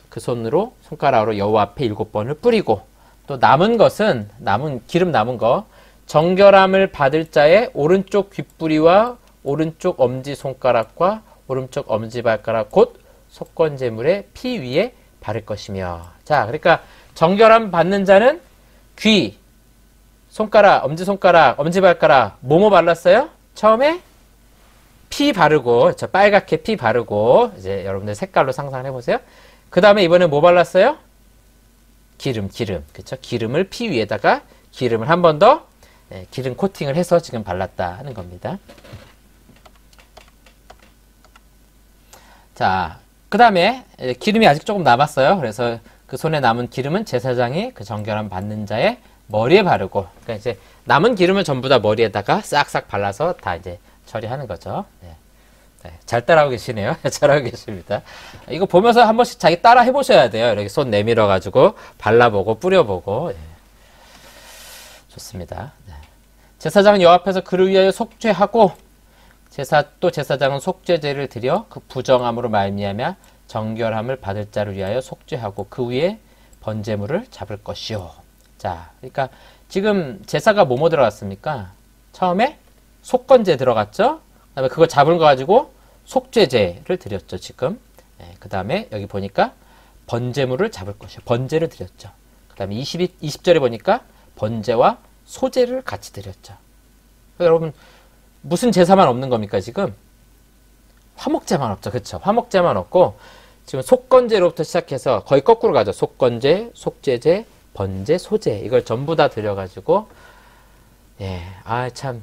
그 손으로 손가락으로 여호와 앞에 7번을 뿌리고 또 남은 것은 기름 남은 거 정결함을 받을 자의 오른쪽 귓부리와 오른쪽 엄지손가락과 오른쪽 엄지발가락 곧 속건제물의 피 위에 바를 것이며 자 그러니까 정결함 받는 자는 귀, 손가락, 엄지손가락, 엄지발가락 뭐뭐 발랐어요? 처음에 피 바르고 저 빨갛게 피 바르고 이제 여러분들 색깔로 상상을 해보세요. 그 다음에 이번에 뭐 발랐어요? 기름 그쵸? 기름을 피 위에다가 기름을 한 번 더 기름 코팅을 해서 지금 발랐다 하는 겁니다. 자, 그 다음에 기름이 아직 조금 남았어요. 그래서 그 손에 남은 기름은 제사장이 그 정결함 받는 자의 머리에 바르고, 그러니까 이제 남은 기름을 전부 다 머리에다가 싹싹 발라서 다 이제 처리하는 거죠. 네. 네, 잘 따라하고 계시네요. 잘하고 계십니다. 이거 보면서 한 번씩 자기 따라 해보셔야 돼요. 이렇게 손 내밀어 가지고 발라보고 뿌려보고. 네. 좋습니다. 네. 제사장은 여호와 앞에서 그를 위하여 속죄하고 또 제사장은 속죄제를 드려 그 부정함으로 말미암아 정결함을 받을 자를 위하여 속죄하고 그 위에 번제물을 잡을 것이요. 자, 그러니까 지금 제사가 뭐뭐 들어갔습니까? 처음에 속건제 들어갔죠. 그다음에 그거 잡은 거 가지고 속죄제를 드렸죠. 지금. 네, 그 다음에 여기 보니까 번제물을 잡을 것이요. 번제를 드렸죠. 그 다음에 20절에 보니까 번제와 소제를 같이 드렸죠. 여러분 무슨 제사만 없는 겁니까 지금? 화목제만 없죠. 그렇죠? 화목제만 없고 지금 속건제로부터 시작해서 거의 거꾸로 가죠. 속건제, 속죄제, 번제, 소제 이걸 전부 다 드려가지고 예, 참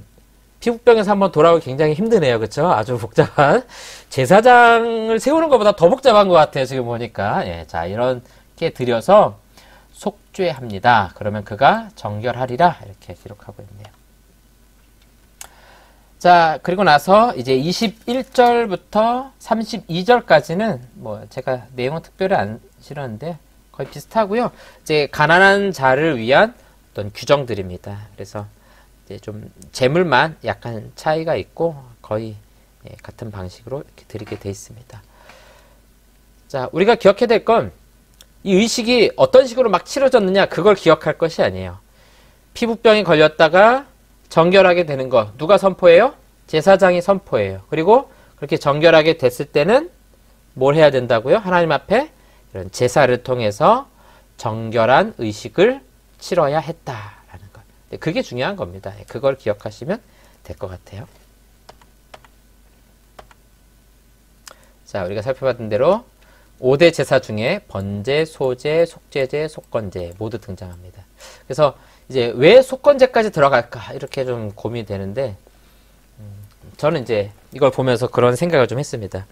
피부병에서 한번 돌아오기 굉장히 힘드네요. 그렇죠? 아주 복잡한 제사장을 세우는 것보다 더 복잡한 것 같아요. 지금 보니까 예, 자 이렇게 드려서 속죄합니다. 그러면 그가 정결하리라 이렇게 기록하고 있네요. 자, 그리고 나서 이제 21절부터 32절까지는 뭐 제가 내용은 특별히 안 실었는데 거의 비슷하고요. 이제 가난한 자를 위한 어떤 규정들입니다. 그래서 이제 좀 재물만 약간 차이가 있고 거의 같은 방식으로 이렇게 드리게 돼 있습니다. 자, 우리가 기억해야 될 건 이 의식이 어떤 식으로 막 치러졌느냐 그걸 기억할 것이 아니에요. 피부병이 걸렸다가 정결하게 되는 거 누가 선포해요? 제사장이 선포해요. 그리고 그렇게 정결하게 됐을 때는 뭘 해야 된다고요? 하나님 앞에 이런 제사를 통해서 정결한 의식을 치러야 했다라는 것. 그게 중요한 겁니다. 그걸 기억하시면 될 것 같아요. 자, 우리가 살펴봤던 대로 5대 제사 중에 번제, 소제, 속죄제, 속건제 모두 등장합니다. 그래서 이제 왜 속건제까지 들어갈까 이렇게 좀 고민이 되는데 저는 이제 이걸 보면서 그런 생각을 좀 했습니다.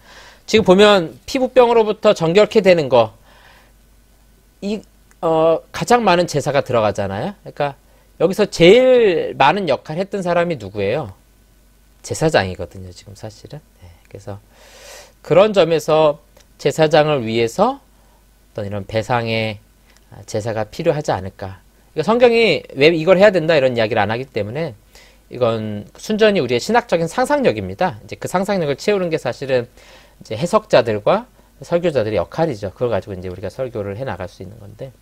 지금 보면 피부병으로부터 정결케 되는 거 가장 많은 제사가 들어가잖아요. 그러니까 여기서 제일 많은 역할을 했던 사람이 누구예요? 제사장이거든요, 지금 사실은. 네, 그래서 그런 점에서 제사장을 위해서 어떤 이런 배상의 제사가 필요하지 않을까. 성경이 왜 이걸 해야 된다 이런 이야기를 안 하기 때문에 이건 순전히 우리의 신학적인 상상력입니다. 이제 그 상상력을 채우는 게 사실은 이제 해석자들과 설교자들의 역할이죠. 그걸 가지고 이제 우리가 설교를 해 나갈 수 있는 건데.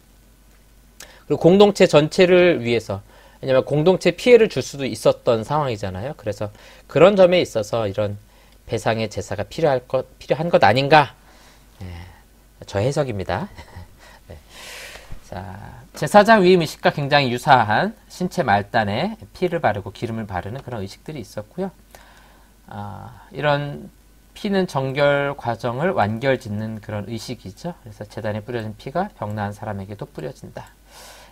그리고 공동체 전체를 위해서, 왜냐면 공동체 피해를 줄 수도 있었던 상황이잖아요. 그래서 그런 점에 있어서 이런 배상의 제사가 필요한 것 아닌가? 네, 저 해석입니다. 네. 자, 제사장 위임 의식과 굉장히 유사한 신체 말단에 피를 바르고 기름을 바르는 그런 의식들이 있었고요. 이런 피는 정결 과정을 완결짓는 그런 의식이죠. 그래서 제단에 뿌려진 피가 병나은 사람에게도 뿌려진다.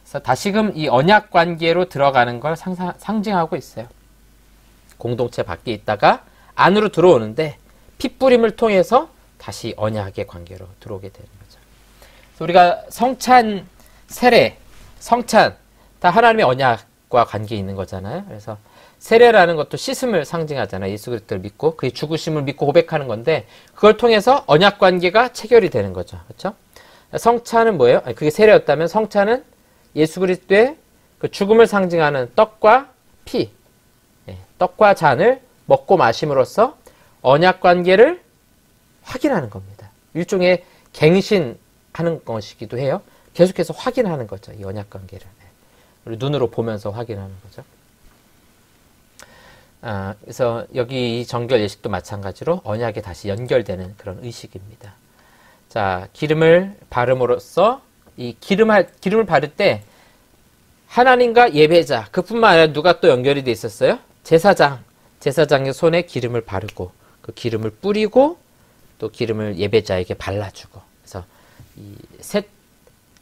그래서 다시금 이 언약 관계로 들어가는 걸 상징하고 있어요. 공동체 밖에 있다가 안으로 들어오는데 핏뿌림을 통해서 다시 언약의 관계로 들어오게 되는 거죠. 그래서 우리가 성찬, 세례, 성찬 다 하나님의 언약과 관계 있는 거잖아요. 그래서 세례라는 것도 씻음을 상징하잖아요. 예수 그리스도를 믿고 그의 죽으심을 믿고 고백하는 건데 그걸 통해서 언약 관계가 체결이 되는 거죠. 그렇죠? 성찬은 뭐예요? 그게 세례였다면 성찬은 예수 그리스도의 그 죽음을 상징하는 떡과 피, 떡과 잔을 먹고 마심으로써 언약 관계를 확인하는 겁니다. 일종의 갱신하는 것이기도 해요. 계속해서 확인하는 거죠. 이 언약 관계를. 우리 눈으로 보면서 확인하는 거죠. 그래서 여기 이 정결 예식도 마찬가지로 언약에 다시 연결되는 그런 의식입니다. 자, 기름을 바름으로써 이 기름을 바를 때 하나님과 예배자, 그뿐만 아니라 누가 또 연결이 돼 있었어요? 제사장의 손에 기름을 바르고 그 기름을 뿌리고 또 기름을 예배자에게 발라주고, 그래서 이 셋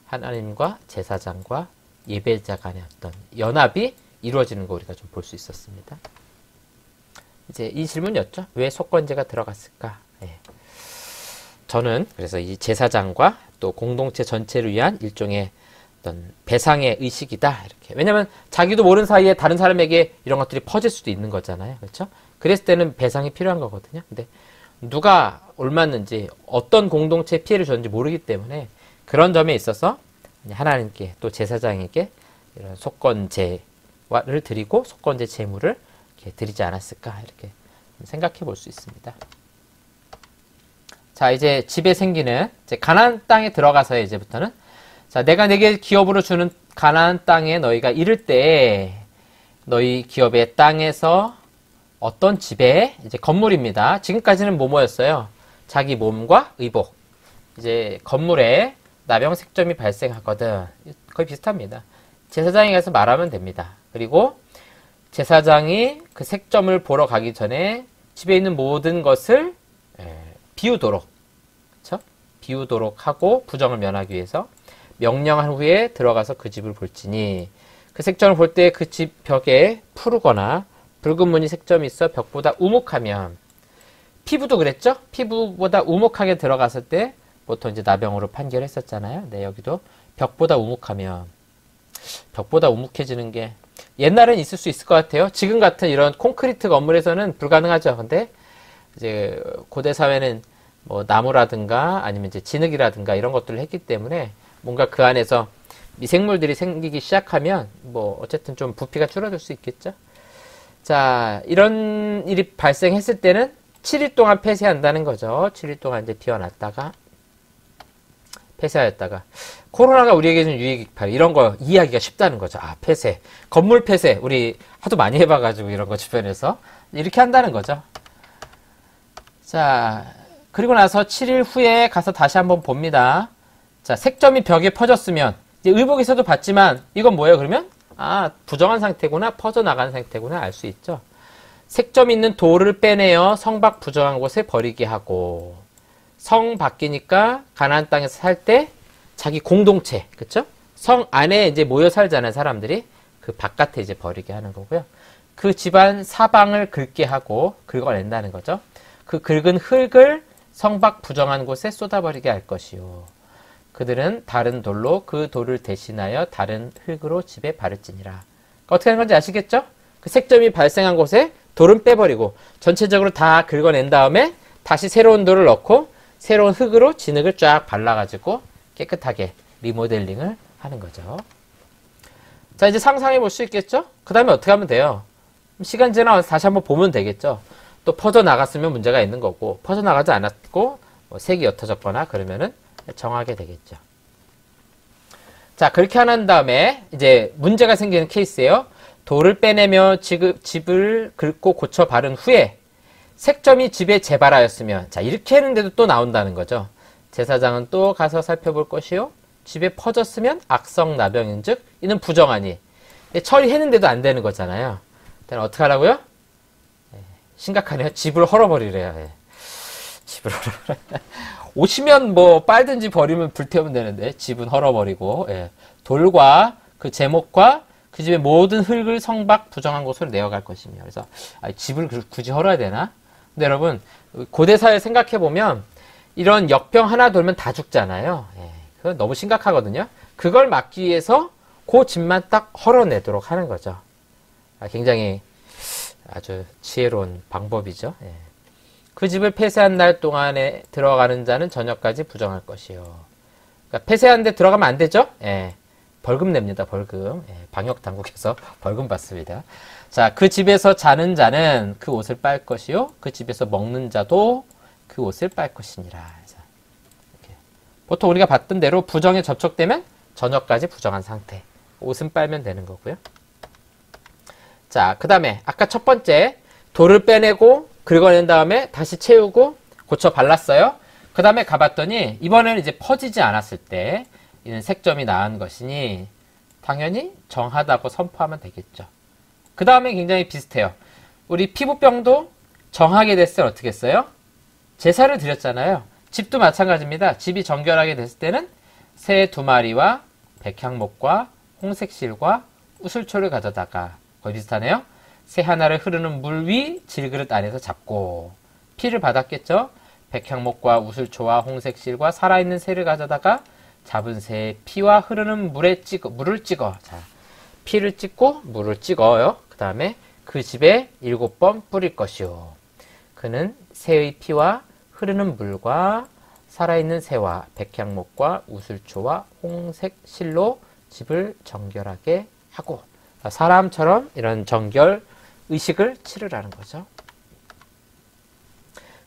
하나님과 제사장과 예배자 간의 어떤 연합이 이루어지는 거 우리가 좀 볼 수 있었습니다. 이제 이 질문이었죠. 왜 속건제가 들어갔을까? 저는 그래서 이 제사장과 또 공동체 전체를 위한 일종의 어떤 배상의 의식이다. 이렇게. 왜냐면 자기도 모르는 사이에 다른 사람에게 이런 것들이 퍼질 수도 있는 거잖아요. 그렇죠? 그랬을 때는 배상이 필요한 거거든요. 근데 누가 옮았는지 어떤 공동체 피해를 줬는지 모르기 때문에 그런 점에 있어서 하나님께 또 제사장에게 이런 속건제를 드리고 속건제 제물을 이렇게 드리지 않았을까 이렇게 생각해 볼 수 있습니다. 자, 이제 집에 생기는 이제 가나안 땅에 들어가서 이제부터는 자, 내가 내게 기업으로 주는 가나안 땅에 너희가 이를 때 너희 기업의 땅에서 어떤 집에 이제 건물입니다. 지금까지는 뭐였어요? 자기 몸과 의복. 이제 건물에 나병 색점이 발생하거든. 거의 비슷합니다. 제사장에 가서 말하면 됩니다. 그리고 제사장이 그 색점을 보러 가기 전에 집에 있는 모든 것을 비우도록, 그렇죠? 비우도록 하고 부정을 면하기 위해서 명령한 후에 들어가서 그 집을 볼지니 그 색점을 볼 때 그 집 벽에 푸르거나 붉은 무늬 색점이 있어 벽보다 우묵하면, 피부도 그랬죠? 피부보다 우묵하게 들어갔을 때 보통 이제 나병으로 판결했었잖아요. 네, 여기도 벽보다 우묵하면, 벽보다 우묵해지는 게 옛날엔 있을 수 있을 것 같아요. 지금 같은 이런 콘크리트 건물에서는 불가능하죠. 근데 이제 고대 사회는 뭐 나무라든가 아니면 이제 진흙이라든가 이런 것들을 했기 때문에 뭔가 그 안에서 미생물들이 생기기 시작하면 뭐 어쨌든 좀 부피가 줄어들 수 있겠죠. 자, 이런 일이 발생했을 때는 7일 동안 폐쇄한다는 거죠. 7일 동안 이제 비워놨다가 폐쇄하였다가 코로나가 우리에게 준 유익 이런 거 이해하기가 쉽다는 거죠. 아, 폐쇄. 건물 폐쇄. 우리 하도 많이 해봐가지고 이런 거 주변에서 이렇게 한다는 거죠. 자, 그리고 나서 7일 후에 가서 다시 한번 봅니다. 자, 색점이 벽에 퍼졌으면 이제 의복에서도 봤지만 이건 뭐예요? 그러면 아, 부정한 상태구나, 퍼져나간 상태구나 알 수 있죠. 색점 있는 돌을 빼내어 성 밖 부정한 곳에 버리게 하고, 성 밖이니까 가나안 땅에서 살 때 자기 공동체, 그쵸? 성 안에 이제 모여 살잖아요, 사람들이. 그 바깥에 이제 버리게 하는 거고요. 그 집안 사방을 긁게 하고 긁어낸다는 거죠. 그 긁은 흙을 성 밖 부정한 곳에 쏟아버리게 할 것이요. 그들은 다른 돌로 그 돌을 대신하여 다른 흙으로 집에 바를지니라. 어떻게 하는 건지 아시겠죠? 그 색점이 발생한 곳에 돌은 빼버리고 전체적으로 다 긁어낸 다음에 다시 새로운 돌을 넣고 새로운 흙으로 진흙을 쫙 발라가지고 깨끗하게 리모델링을 하는 거죠. 자, 이제 상상해 볼 수 있겠죠? 그 다음에 어떻게 하면 돼요? 시간 지나서 다시 한번 보면 되겠죠? 또 퍼져나갔으면 문제가 있는 거고, 퍼져나가지 않았고 뭐 색이 옅어졌거나 그러면은 정하게 되겠죠. 자, 그렇게 한 다음에 이제 문제가 생기는 케이스예요. 돌을 빼내며 집을 긁고 고쳐 바른 후에 색점이 집에 재발하였으면, 자, 이렇게 했는데도 또 나온다는 거죠. 제사장은 또 가서 살펴볼 것이요. 집에 퍼졌으면 악성 나병인즉 이는 부정하니. 처리했는데도 안 되는 거잖아요. 일단 어떻게 하라고요? 심각하네요. 집을 헐어버리래요. 집을 헐어버려. 오시면 뭐 빨든지 버리면 불태우면 되는데 집은 헐어버리고, 돌과 그 제목과 그 집의 모든 흙을 성 밖 부정한 곳으로 내어갈 것이며. 그래서 집을 굳이 헐어야 되나? 근데 여러분 고대사에 생각해 보면 이런 역병 하나 돌면 다 죽잖아요. 그건 너무 심각하거든요. 그걸 막기 위해서 그 집만 딱 헐어내도록 하는 거죠. 굉장히 아주 지혜로운 방법이죠. 그 집을 폐쇄한 날 동안에 들어가는 자는 저녁까지 부정할 것이요. 그러니까 폐쇄한 데 들어가면 안 되죠? 벌금 냅니다. 벌금. 방역 당국에서 벌금 받습니다. 자, 그 집에서 자는 자는 그 옷을 빨 것이요. 그 집에서 먹는 자도 그 옷을 빨 것이니라. 이렇게. 보통 우리가 봤던 대로 부정에 접촉되면 저녁까지 부정한 상태. 옷은 빨면 되는 거고요. 자, 그 다음에 아까 첫 번째 돌을 빼내고 긁어낸 다음에 다시 채우고 고쳐 발랐어요. 그 다음에 가봤더니 이번에는 이제 퍼지지 않았을 때 이는 색점이 나은 것이니 당연히 정하다고 선포하면 되겠죠. 그 다음에 굉장히 비슷해요. 우리 피부병도 정하게 됐을 때 어떻게 했어요? 제사를 드렸잖아요. 집도 마찬가지입니다. 집이 정결하게 됐을 때는 새 2마리와 백향목과 홍색실과 우슬초를 가져다가, 거의 비슷하네요. 새 하나를 흐르는 물 위 질그릇 안에서 잡고, 피를 받았겠죠. 백향목과 우슬초와 홍색실과 살아있는 새를 가져다가 잡은 새의 피와 흐르는 물을 찍어. 자, 피를 찍고 물을 찍어요. 그 다음에 그 집에 7번 뿌릴 것이요. 그는 새의 피와 흐르는 물과 살아있는 새와 백향목과 우슬초와 홍색실로 집을 정결하게 하고, 사람처럼 이런 정결 의식을 치르라는 거죠.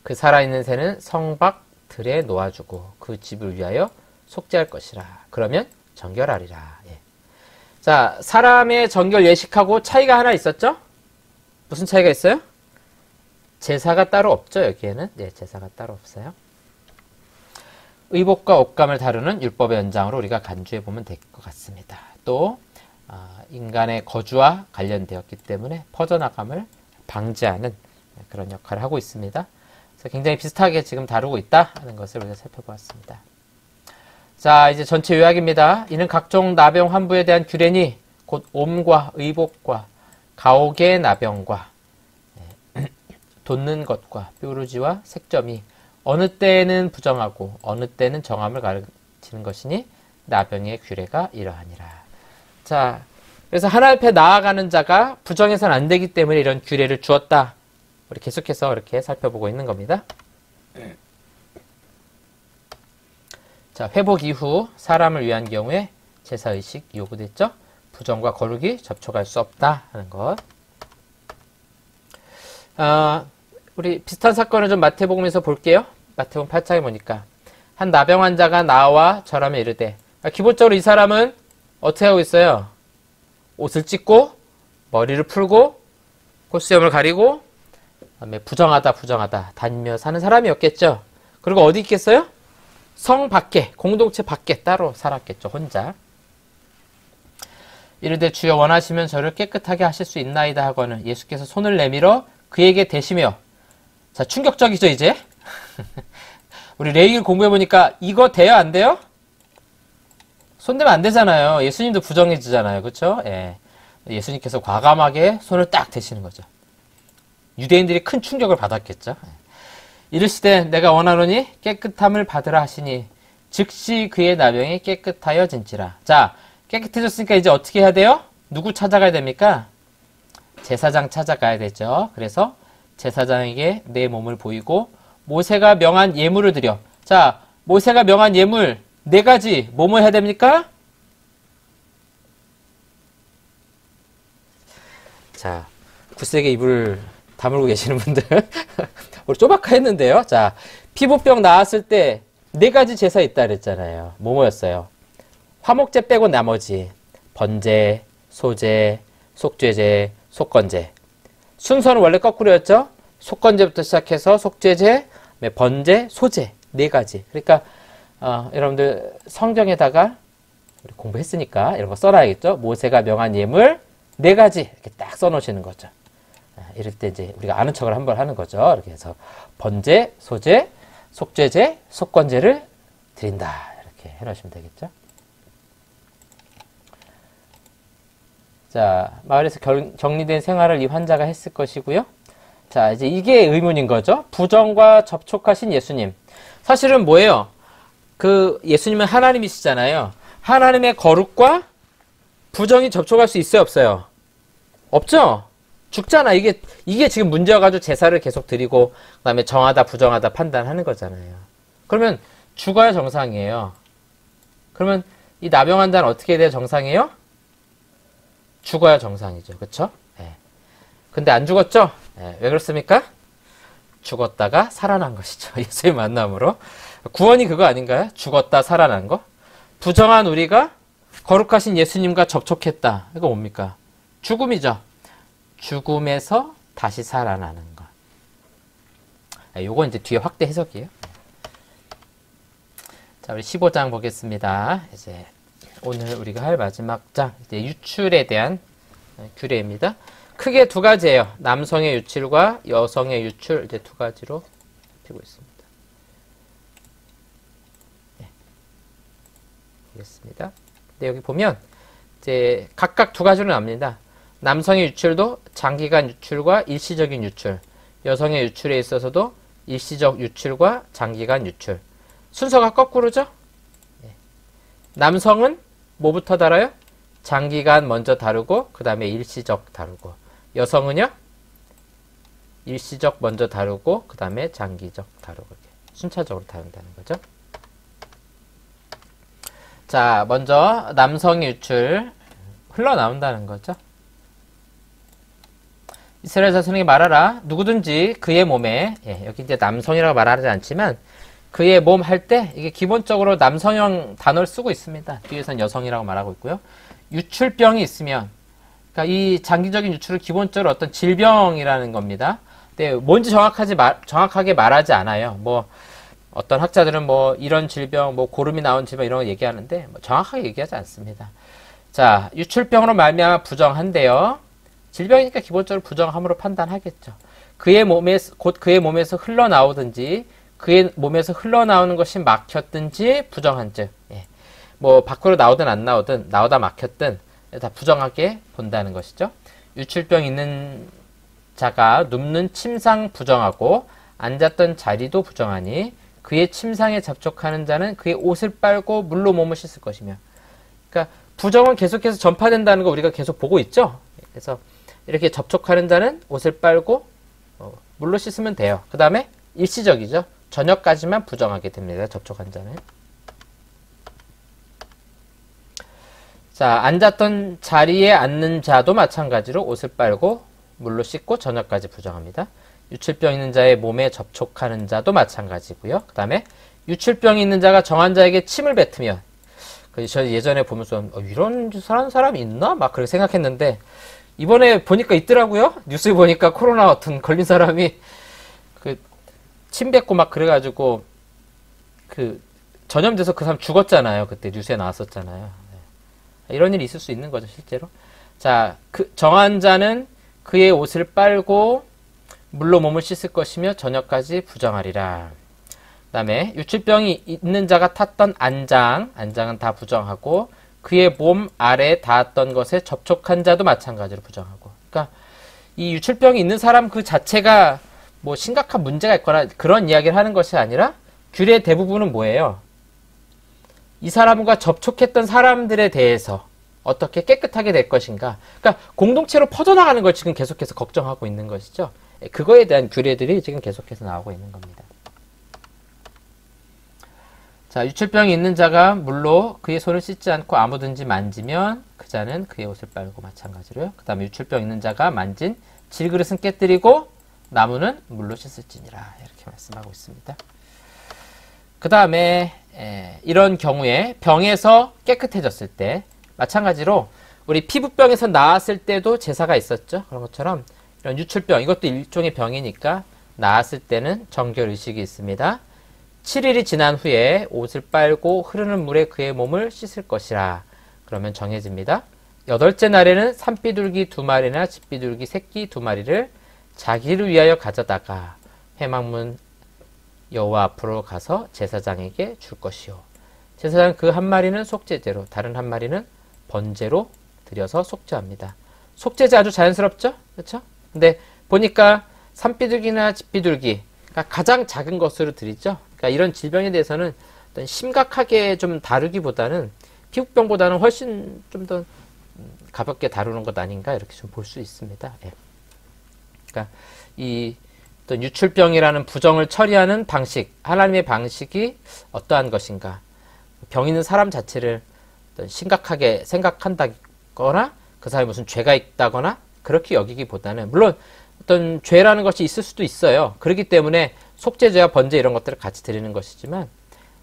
그 살아있는 새는 성 밖 들에 놓아주고 그 집을 위하여 속죄할 것이라. 그러면 정결하리라. 자, 사람의 정결 예식하고 차이가 하나 있었죠? 무슨 차이가 있어요? 제사가 따로 없죠, 여기에는. 제사가 따로 없어요. 의복과 옷감을 다루는 율법의 연장으로 우리가 간주해 보면 될 것 같습니다. 또 인간의 거주와 관련되었기 때문에 퍼져나감을 방지하는 그런 역할을 하고 있습니다. 그래서 굉장히 비슷하게 지금 다루고 있다 하는 것을 우리가 살펴보았습니다. 자, 이제 전체 요약입니다. 이는 각종 나병 환부에 대한 규례니 곧 옴과 의복과 가옥의 나병과 돋는 것과 뾰루지와 색점이 어느 때에는 부정하고 어느 때는 정함을 가르치는 것이니 나병의 규례가 이러하니라. 자, 그래서 하나님 앞에 나아가는 자가 부정해서는 안 되기 때문에 이런 규례를 주었다. 우리 계속해서 이렇게 살펴보고 있는 겁니다. 자, 회복 이후 사람을 위한 경우에 제사의식 요구됐죠? 부정과 거룩이 접촉할 수 없다 하는 것. 우리 비슷한 사건을 좀 마태복음에서 볼게요. 마태복음 8장에 보니까 한 나병 환자가 나와 절하며 이르되. 기본적으로 이 사람은 어떻게 하고 있어요? 옷을 찢고 머리를 풀고 콧수염을 가리고 그다음에 부정하다 다니며 사는 사람이었겠죠. 그리고 어디 있겠어요? 성 밖에, 공동체 밖에 따로 살았겠죠. 혼자. 이르되 주여 원하시면 저를 깨끗하게 하실 수 있나이다 하고는 예수께서 손을 내밀어 그에게 대시며. 자, 충격적이죠 이제. 우리 레위기를 공부해보니까 이거 돼요 안 돼요? 손대면 안 되잖아요. 예수님도 부정해지잖아요. 그렇죠? 예. 예수님께서 과감하게 손을 딱 대시는 거죠. 유대인들이 큰 충격을 받았겠죠. 이르시되 내가 원하노니 깨끗함을 받으라 하시니 즉시 그의 나병이 깨끗하여진지라. 자, 깨끗해졌으니까 이제 어떻게 해야 돼요? 누구 찾아가야 됩니까? 제사장 찾아가야 되죠. 그래서 제사장에게 내 몸을 보이고 모세가 명한 예물을 드려. 자, 모세가 명한 예물 4가지 뭐뭐 해야 됩니까? 자, 굳세게 입을 다물고 계시는 분들 우리 쪼박하 했는데요. 자, 피부병 나았을 때 4가지 제사 있다 그랬잖아요. 뭐뭐였어요? 화목제 빼고 나머지 번제, 소제, 속죄제, 속건제. 순서는 원래 거꾸로였죠. 속건제부터 시작해서 속죄제, 번제, 소제 4가지. 그러니까 여러분들 성경에다가 우리 공부했으니까 이런 거 써놔야겠죠. 모세가 명한 예물 4가지 이렇게 딱 써놓으시는 거죠. 이럴 때 이제 우리가 아는 척을 한번 하는 거죠. 이렇게 해서 번제, 소제, 속죄제, 속건제를 드린다. 이렇게 해놓으시면 되겠죠. 자, 마을에서 격리된 생활을 이 환자가 했을 것이고요. 자, 이제 이게 의문인 거죠. 부정과 접촉하신 예수님. 사실은 뭐예요? 그 예수님은 하나님이시잖아요. 하나님의 거룩과 부정이 접촉할 수 있어요, 없어요? 없죠? 죽잖아. 이게 지금 문제여가지고 제사를 계속 드리고 그다음에 정하다 부정하다 판단하는 거잖아요. 그러면 죽어야 정상이에요. 그러면 이 나병 환자는 어떻게 돼야 정상이에요? 죽어야 정상이죠. 그쵸? 예. 근데 안 죽었죠? 예. 왜 그렇습니까? 죽었다가 살아난 것이죠. 예수의 만남으로. 구원이 그거 아닌가요? 죽었다 살아난 거? 부정한 우리가 거룩하신 예수님과 접촉했다. 이거 뭡니까? 죽음이죠. 죽음에서 다시 살아나는 것. 요건 이제 뒤에 확대 해석이에요. 자, 우리 15장 보겠습니다. 이제 오늘 우리가 할 마지막 장, 이제 유출에 대한 규례입니다. 크게 2가지예요. 남성의 유출과 여성의 유출, 이제 2가지로 잡히고 있습니다. 네. 보겠습니다. 네, 여기 보면 이제 각각 2가지로 나옵니다. 남성의 유출도 장기간 유출과 일시적인 유출, 여성의 유출에 있어서도 일시적 유출과 장기간 유출. 순서가 거꾸로죠? 네. 남성은 뭐부터 다뤄요? 장기간 먼저 다루고 그 다음에 일시적 다루고, 여성은요? 일시적 먼저 다루고 그 다음에 장기적 다루고, 이렇게 순차적으로 다룬다는 거죠. 자, 먼저 남성의 유출 흘러나온다는 거죠. 이스라엘 자손에게 말하라. 누구든지 그의 몸에, 여기 이제 남성이라고 말하지 않지만 그의 몸 할 때 이게 기본적으로 남성형 단어를 쓰고 있습니다. 뒤에서는 여성이라고 말하고 있고요. 유출병이 있으면, 그러니까 이 장기적인 유출은 기본적으로 어떤 질병이라는 겁니다. 근데 뭔지 정확하게 말하지 않아요. 뭐 어떤 학자들은 뭐 이런 질병, 뭐 고름이 나온 질병 이런 거 얘기하는데 뭐 정확하게 얘기하지 않습니다. 자, 유출병으로 말미암아 부정한데요. 질병이니까 기본적으로 부정함으로 판단하겠죠. 곧 그의 몸에서 흘러나오든지 그의 몸에서 흘러나오는 것이 막혔든지 부정한 즉, 뭐 밖으로 나오든 안 나오든 나오다 막혔든 다 부정하게 본다는 것이죠. 유출병 있는 자가 눕는 침상 부정하고 앉았던 자리도 부정하니 그의 침상에 접촉하는 자는 그의 옷을 빨고 물로 몸을 씻을 것이며. 그러니까 부정은 계속해서 전파된다는 거 우리가 계속 보고 있죠. 그래서 이렇게 접촉하는 자는 옷을 빨고 물로 씻으면 돼요. 그 다음에 일시적이죠. 저녁까지만 부정하게 됩니다. 접촉한 자는. 자, 앉았던 자리에 앉는 자도 마찬가지로 옷을 빨고 물로 씻고 저녁까지 부정합니다. 유출병 있는 자의 몸에 접촉하는 자도 마찬가지고요. 그 다음에 유출병이 있는 자가 정한 자에게 침을 뱉으면, 저 예전에 보면서 이런 사람이 있나? 막 그렇게 생각했는데 이번에 보니까 있더라고요. 뉴스에 보니까 코로나 어떤 걸린 사람이 그 침 뱉고 막 그래가지고 그 전염돼서 그 사람 죽었잖아요. 그때 뉴스에 나왔었잖아요. 네. 이런 일이 있을 수 있는 거죠, 실제로. 자, 그 정한 자는 그의 옷을 빨고 물로 몸을 씻을 것이며 저녁까지 부정하리라. 그 다음에 유출병이 있는 자가 탔던 안장은 다 부정하고 그의 몸 아래에 닿았던 것에 접촉한 자도 마찬가지로 부정하고. 그러니까 이 유출병이 있는 사람 그 자체가 뭐 심각한 문제가 있거나 그런 이야기를 하는 것이 아니라 규례의 대부분은 뭐예요? 이 사람과 접촉했던 사람들에 대해서 어떻게 깨끗하게 될 것인가. 그러니까 공동체로 퍼져나가는 걸 지금 계속해서 걱정하고 있는 것이죠. 그거에 대한 규례들이 지금 계속해서 나오고 있는 겁니다. 자, 유출병이 있는 자가 물로 그의 손을 씻지 않고 아무든지 만지면 그 자는 그의 옷을 빨고 마찬가지로요. 그 다음에 유출병 있는 자가 만진 질그릇은 깨뜨리고 나무는 물로 씻을지니라. 이렇게 말씀하고 있습니다. 그 다음에 이런 경우에 병에서 깨끗해졌을 때 마찬가지로 우리 피부병에서 나았을 때도 제사가 있었죠. 그런 것처럼 이런 유출병, 이것도 일종의 병이니까 나았을 때는 정결의식이 있습니다. 7일이 지난 후에 옷을 빨고 흐르는 물에 그의 몸을 씻을 것이라. 그러면 정해집니다. 8째 날에는 산비둘기 2마리나 집비둘기 새끼 2마리를 자기를 위하여 가져다가 회막문 여호와 앞으로 가서 제사장에게 줄 것이요. 제사장 그 한 마리는 속죄제로, 다른 한 마리는 번제로 드려서 속죄합니다. 속죄제 아주 자연스럽죠? 그렇죠? 근데 보니까 산비둘기나 집비둘기, 그러니까 가장 작은 것으로 드리죠. 그러니까 이런 질병에 대해서는 어떤 심각하게 좀 다루기보다는 피부병보다는 훨씬 좀 더 가볍게 다루는 것 아닌가 이렇게 좀 볼 수 있습니다. 예. 그러니까 이 어떤 유출병이라는 부정을 처리하는 방식, 하나님의 방식이 어떠한 것인가? 병 있는 사람 자체를 어떤 심각하게 생각한다거나 그 사람이 무슨 죄가 있다거나 그렇게 여기기보다는 물론 어떤 죄라는 것이 있을 수도 있어요. 그렇기 때문에 속죄제와 번제 이런 것들을 같이 드리는 것이지만,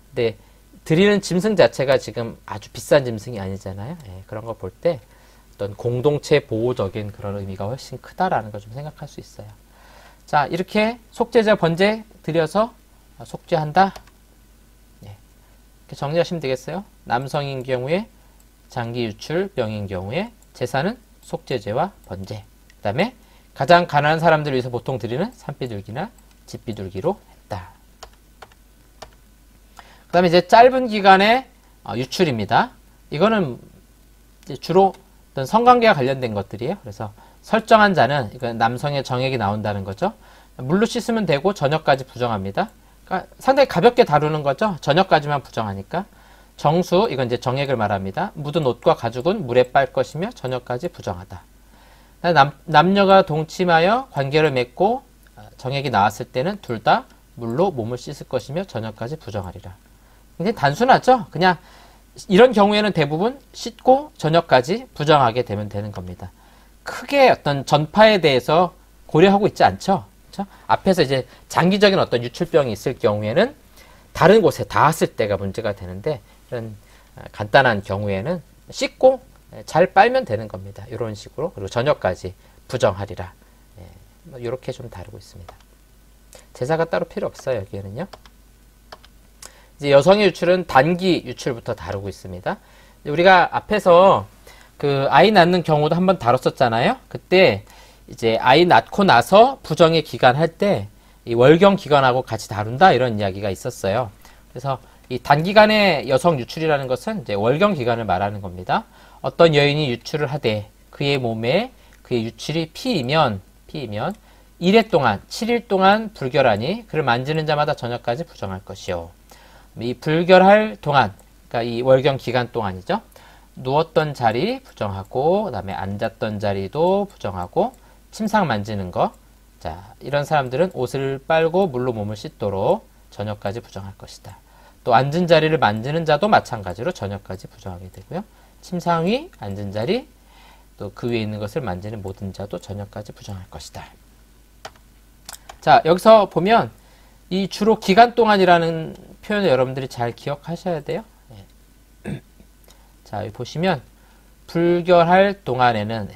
근데 드리는 짐승 자체가 지금 아주 비싼 짐승이 아니잖아요. 예, 그런 거 볼 때 어떤 공동체 보호적인 그런 의미가 훨씬 크다라는 걸 좀 생각할 수 있어요. 자, 이렇게 속죄제와 번제 드려서 속죄한다. 예, 이렇게 정리하시면 되겠어요. 남성인 경우에 장기 유출병인 경우에 제사는 속죄제와 번제. 그 다음에 가장 가난한 사람들을 위해서 보통 드리는 산비둘기나 집비둘기로 했다. 그 다음에 이제 짧은 기간의 유출입니다. 이거는 이제 주로 어떤 성관계와 관련된 것들이에요. 그래서 설정한 자는, 이건 남성의 정액이 나온다는 거죠. 물로 씻으면 되고 저녁까지 부정합니다. 그러니까 상당히 가볍게 다루는 거죠. 저녁까지만 부정하니까. 정수, 이건 이제 정액을 말합니다. 묻은 옷과 가죽은 물에 빨 것이며 저녁까지 부정하다. 남녀가 동침하여 관계를 맺고 정액이 나왔을 때는 둘 다 물로 몸을 씻을 것이며 저녁까지 부정하리라. 굉장히 단순하죠? 그냥 이런 경우에는 대부분 씻고 저녁까지 부정하게 되면 되는 겁니다. 크게 어떤 전파에 대해서 고려하고 있지 않죠? 그렇죠? 앞에서 이제 장기적인 어떤 유출병이 있을 경우에는 다른 곳에 닿았을 때가 문제가 되는데, 이런 간단한 경우에는 씻고 잘 빨면 되는 겁니다. 이런 식으로. 그리고 저녁까지 부정하리라. 이렇게 좀 다루고 있습니다. 제사가 따로 필요 없어요, 여기에는요. 이제 여성의 유출은 단기 유출부터 다루고 있습니다. 우리가 앞에서 그 아이 낳는 경우도 한번 다뤘었잖아요. 그때 이제 아이 낳고 나서 부정의 기간 할 때 이 월경 기간하고 같이 다룬다 이런 이야기가 있었어요. 그래서 이 단기간의 여성 유출이라는 것은 이제 월경 기간을 말하는 겁니다. 어떤 여인이 유출을 하되 그의 몸에 그의 유출이 피이면 1회 동안 7일 동안 불결하니 그를 만지는 자마다 저녁까지 부정할 것이요. 이 불결할 동안, 그러니까 이 월경 기간 동안이죠. 누웠던 자리 부정하고, 그 다음에 앉았던 자리도 부정하고, 침상 만지는 거. 자, 이런 사람들은 옷을 빨고 물로 몸을 씻도록 저녁까지 부정할 것이다. 또 앉은 자리를 만지는 자도 마찬가지로 저녁까지 부정하게 되고요. 침상 위, 앉은 자리, 또 그 위에 있는 것을 만지는 모든 자도 저녁까지 부정할 것이다. 자, 여기서 보면 이 주로 기간 동안이라는 표현을 여러분들이 잘 기억하셔야 돼요. 예. 자, 여기 보시면 불결할 동안에는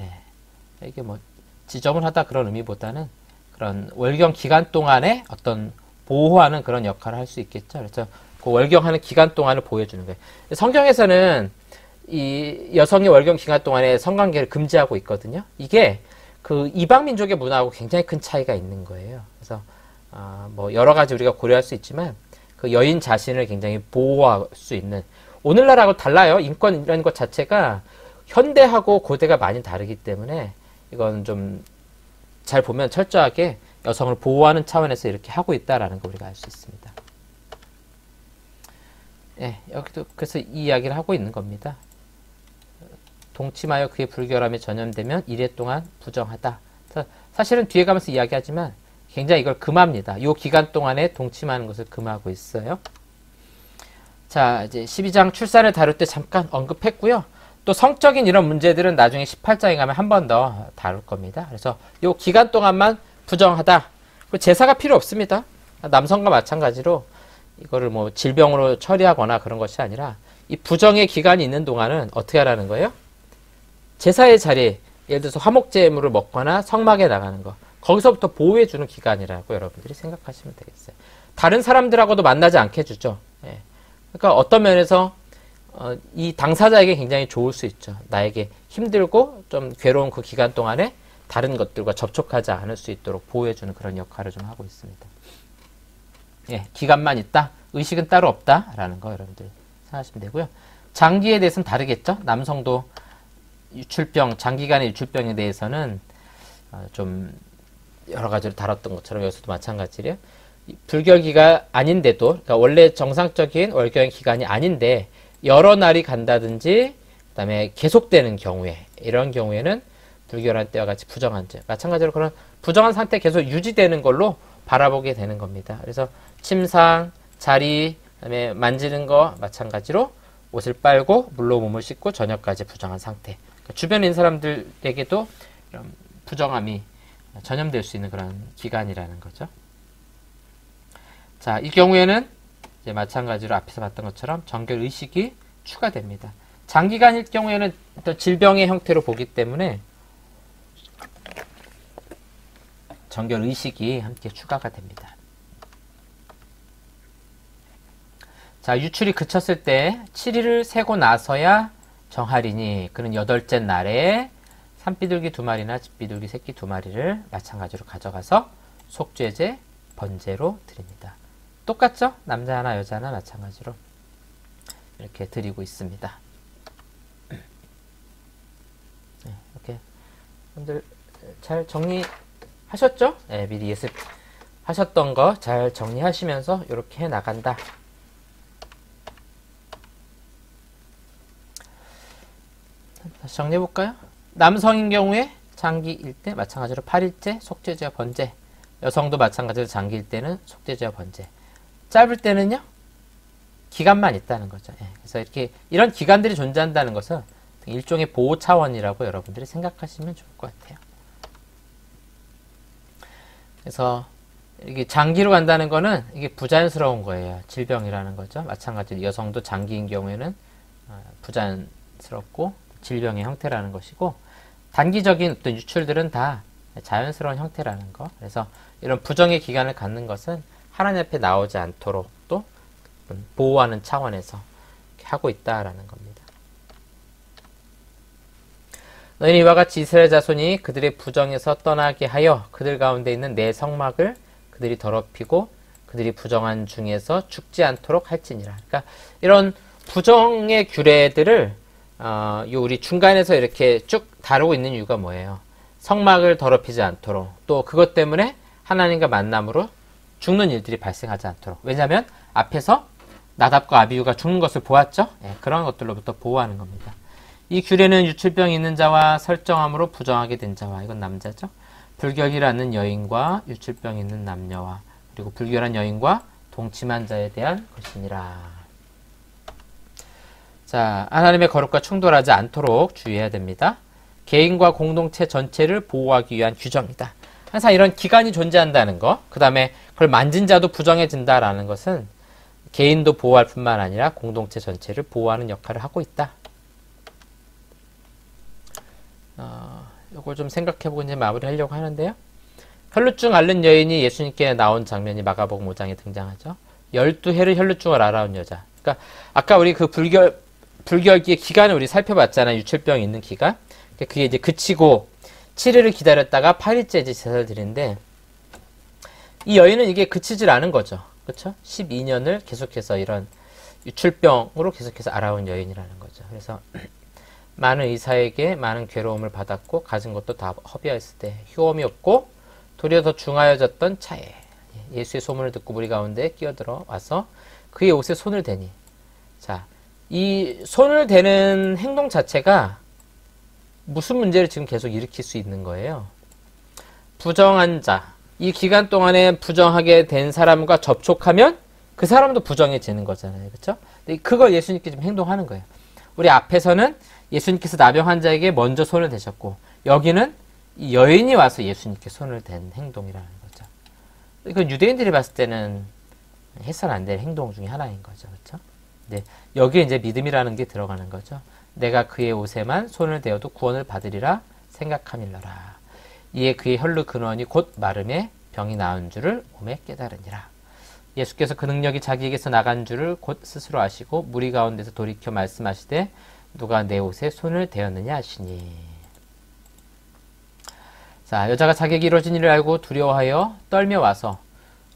이게 뭐 지정을 하다 그런 의미보다는 그런 월경 기간 동안에 어떤 보호하는 그런 역할을 할 수 있겠죠. 그래서 그 월경하는 기간 동안을 보여주는 거예요. 성경에서는 이 여성의 월경 기간 동안에 성관계를 금지하고 있거든요. 이게 그 이방 민족의 문화하고 굉장히 큰 차이가 있는 거예요. 그래서 뭐 여러 가지 우리가 고려할 수 있지만 그 여인 자신을 굉장히 보호할 수 있는, 오늘날하고 달라요. 인권이라는 것 자체가 현대하고 고대가 많이 다르기 때문에 이건 좀 잘 보면 철저하게 여성을 보호하는 차원에서 이렇게 하고 있다라는 거 우리가 알 수 있습니다. 예, 여기도 그래서 이 이야기를 하고 있는 겁니다. 동침하여 그의 불결함에 전염되면 이래 동안 부정하다. 사실은 뒤에 가면서 이야기하지만 굉장히 이걸 금합니다. 이 기간 동안에 동침하는 것을 금하고 있어요. 자, 이제 12장 출산을 다룰 때 잠깐 언급했고요. 또 성적인 이런 문제들은 나중에 18장에 가면 한 번 더 다룰 겁니다. 그래서 이 기간 동안만 부정하다. 그리고 제사가 필요 없습니다. 남성과 마찬가지로 이거를 뭐 질병으로 처리하거나 그런 것이 아니라 이 부정의 기간이 있는 동안은 어떻게 하라는 거예요? 제사의 자리, 예를 들어서 화목제물을 먹거나 성막에 나가는 거, 거기서부터 보호해주는 기간이라고 여러분들이 생각하시면 되겠어요. 다른 사람들하고도 만나지 않게 해주죠. 예. 그러니까 어떤 면에서 이 당사자에게 굉장히 좋을 수 있죠. 나에게 힘들고 좀 괴로운 그 기간 동안에 다른 것들과 접촉하지 않을 수 있도록 보호해주는 그런 역할을 좀 하고 있습니다. 예, 기간만 있다, 의식은 따로 없다라는 거 여러분들 생각하시면 되고요. 장기에 대해서는 다르겠죠. 남성도 유출병, 장기간의 유출병에 대해서는 좀 여러 가지로 다뤘던 것처럼 여기서도 마찬가지래요. 불결기가 아닌데도, 그러니까 원래 정상적인 월경 기간이 아닌데 여러 날이 간다든지 그다음에 계속되는 경우에, 이런 경우에는 불결한 때와 같이 부정한 죄, 마찬가지로 그런 부정한 상태 계속 유지되는 걸로 바라보게 되는 겁니다. 그래서 침상, 자리, 그다음에 만지는 거 마찬가지로 옷을 빨고 물로 몸을 씻고 저녁까지 부정한 상태. 그러니까 주변에 있는 사람들에게도 이런 부정함이 전염될 수 있는 그런 기간이라는 거죠. 자, 이 경우에는 이제 마찬가지로 앞에서 봤던 것처럼 정결 의식이 추가됩니다. 장기간일 경우에는 어떤 질병의 형태로 보기 때문에 정결 의식이 함께 추가가 됩니다. 자, 유출이 그쳤을 때 7일을 세고 나서야 정하리니 그는 8째 날에 산비둘기 2마리나 집비둘기 새끼 2마리를 마찬가지로 가져가서 속죄제 번제로 드립니다. 똑같죠? 남자 하나 여자 하나 마찬가지로 이렇게 드리고 있습니다. 네, 이렇게 여러분들 잘 정리하셨죠? 네, 미리 예습하셨던 거 잘 정리하시면서 이렇게 해 나간다. 다시 정리해 볼까요? 남성인 경우에 장기일 때 마찬가지로 8일째 속죄제와 번제, 여성도 마찬가지로 장기일 때는 속죄제와 번제, 짧을 때는요 기간만 있다는 거죠. 예, 그래서 이렇게 이런 기간들이 존재한다는 것은 일종의 보호 차원이라고 여러분들이 생각하시면 좋을 것 같아요. 그래서 이게 장기로 간다는 거는 이게 부자연스러운 거예요. 질병이라는 거죠. 마찬가지로 여성도 장기인 경우에는 부자연스럽고 질병의 형태라는 것이고, 단기적인 어떤 유출들은 다 자연스러운 형태라는 거. 그래서 이런 부정의 기간을 갖는 것은 하나님 앞에 나오지 않도록 또 보호하는 차원에서 하고 있다라는 겁니다. 너희는 이와 같이 이스라엘 자손이 그들의 부정에서 떠나게 하여 그들 가운데 있는 내 성막을 그들이 더럽히고 그들이 부정한 중에서 죽지 않도록 할지니라. 그러니까 이런 부정의 규례들을 우리 중간에서 이렇게 쭉 다루고 있는 이유가 뭐예요? 성막을 더럽히지 않도록, 또 그것 때문에 하나님과 만남으로 죽는 일들이 발생하지 않도록. 왜냐하면 앞에서 나답과 아비후가 죽는 것을 보았죠? 예, 그런 것들로부터 보호하는 겁니다. 이 규례는 유출병이 있는 자와 설정함으로 부정하게 된 자와, 이건 남자죠? 불결이 않는 여인과 유출병이 있는 남녀와, 그리고 불결한 여인과 동침한 자에 대한 것이니라. 자, 하나님의 거룩과 충돌하지 않도록 주의해야 됩니다. 개인과 공동체 전체를 보호하기 위한 규정이다. 항상 이런 기간이 존재한다는 거, 그 다음에 그걸 만진 자도 부정해진다라는 것은 개인도 보호할 뿐만 아니라 공동체 전체를 보호하는 역할을 하고 있다. 이걸 좀 생각해보고 이제 마무리하려고 하는데요. 혈루증 앓는 여인이 예수님께 나온 장면이 마가복음 5장에 등장하죠. 12해를 혈루증을 앓아온 여자. 그러니까 아까 우리 그 불결기의 기간을 우리 살펴봤잖아요. 유출병이 있는 기간. 그게 이제 그치고 7일을 기다렸다가 8일째 이제 제사를 드리는데 이 여인은 이게 그치질 않은 거죠. 그렇죠? 12년을 계속해서 이런 유출병으로 계속해서 앓아온 여인이라는 거죠. 그래서 많은 의사에게 많은 괴로움을 받았고 가진 것도 다 허비하였을 때 효험이 없고 도리어 더 중하여졌던 차에 예수의 소문을 듣고 무리 가운데 끼어들어 와서 그의 옷에 손을 대니, 자, 이 손을 대는 행동 자체가 무슨 문제를 지금 계속 일으킬 수 있는 거예요. 부정한 자, 이 기간 동안에 부정하게 된 사람과 접촉하면 그 사람도 부정해지는 거잖아요. 그렇죠? 그걸 예수님께 지금 행동하는 거예요. 우리 앞에서는 예수님께서 나병 환자에게 먼저 손을 대셨고 여기는 이 여인이 와서 예수님께 손을 댄 행동이라는 거죠. 이건 유대인들이 봤을 때는 해서는 안 될 행동 중에 하나인 거죠. 그렇죠? 네, 여기에 이제 믿음이라는 게 들어가는 거죠. 내가 그의 옷에만 손을 대어도 구원을 받으리라 생각함일러라. 이에 그의 혈루 근원이 곧 마름에 병이 나은 줄을 몸에 깨달으니라. 예수께서 그 능력이 자기에게서 나간 줄을 곧 스스로 아시고 무리 가운데서 돌이켜 말씀하시되 누가 내 옷에 손을 대었느냐 하시니. 자, 여자가 자기에게 이루어진 일을 알고 두려워하여 떨며 와서,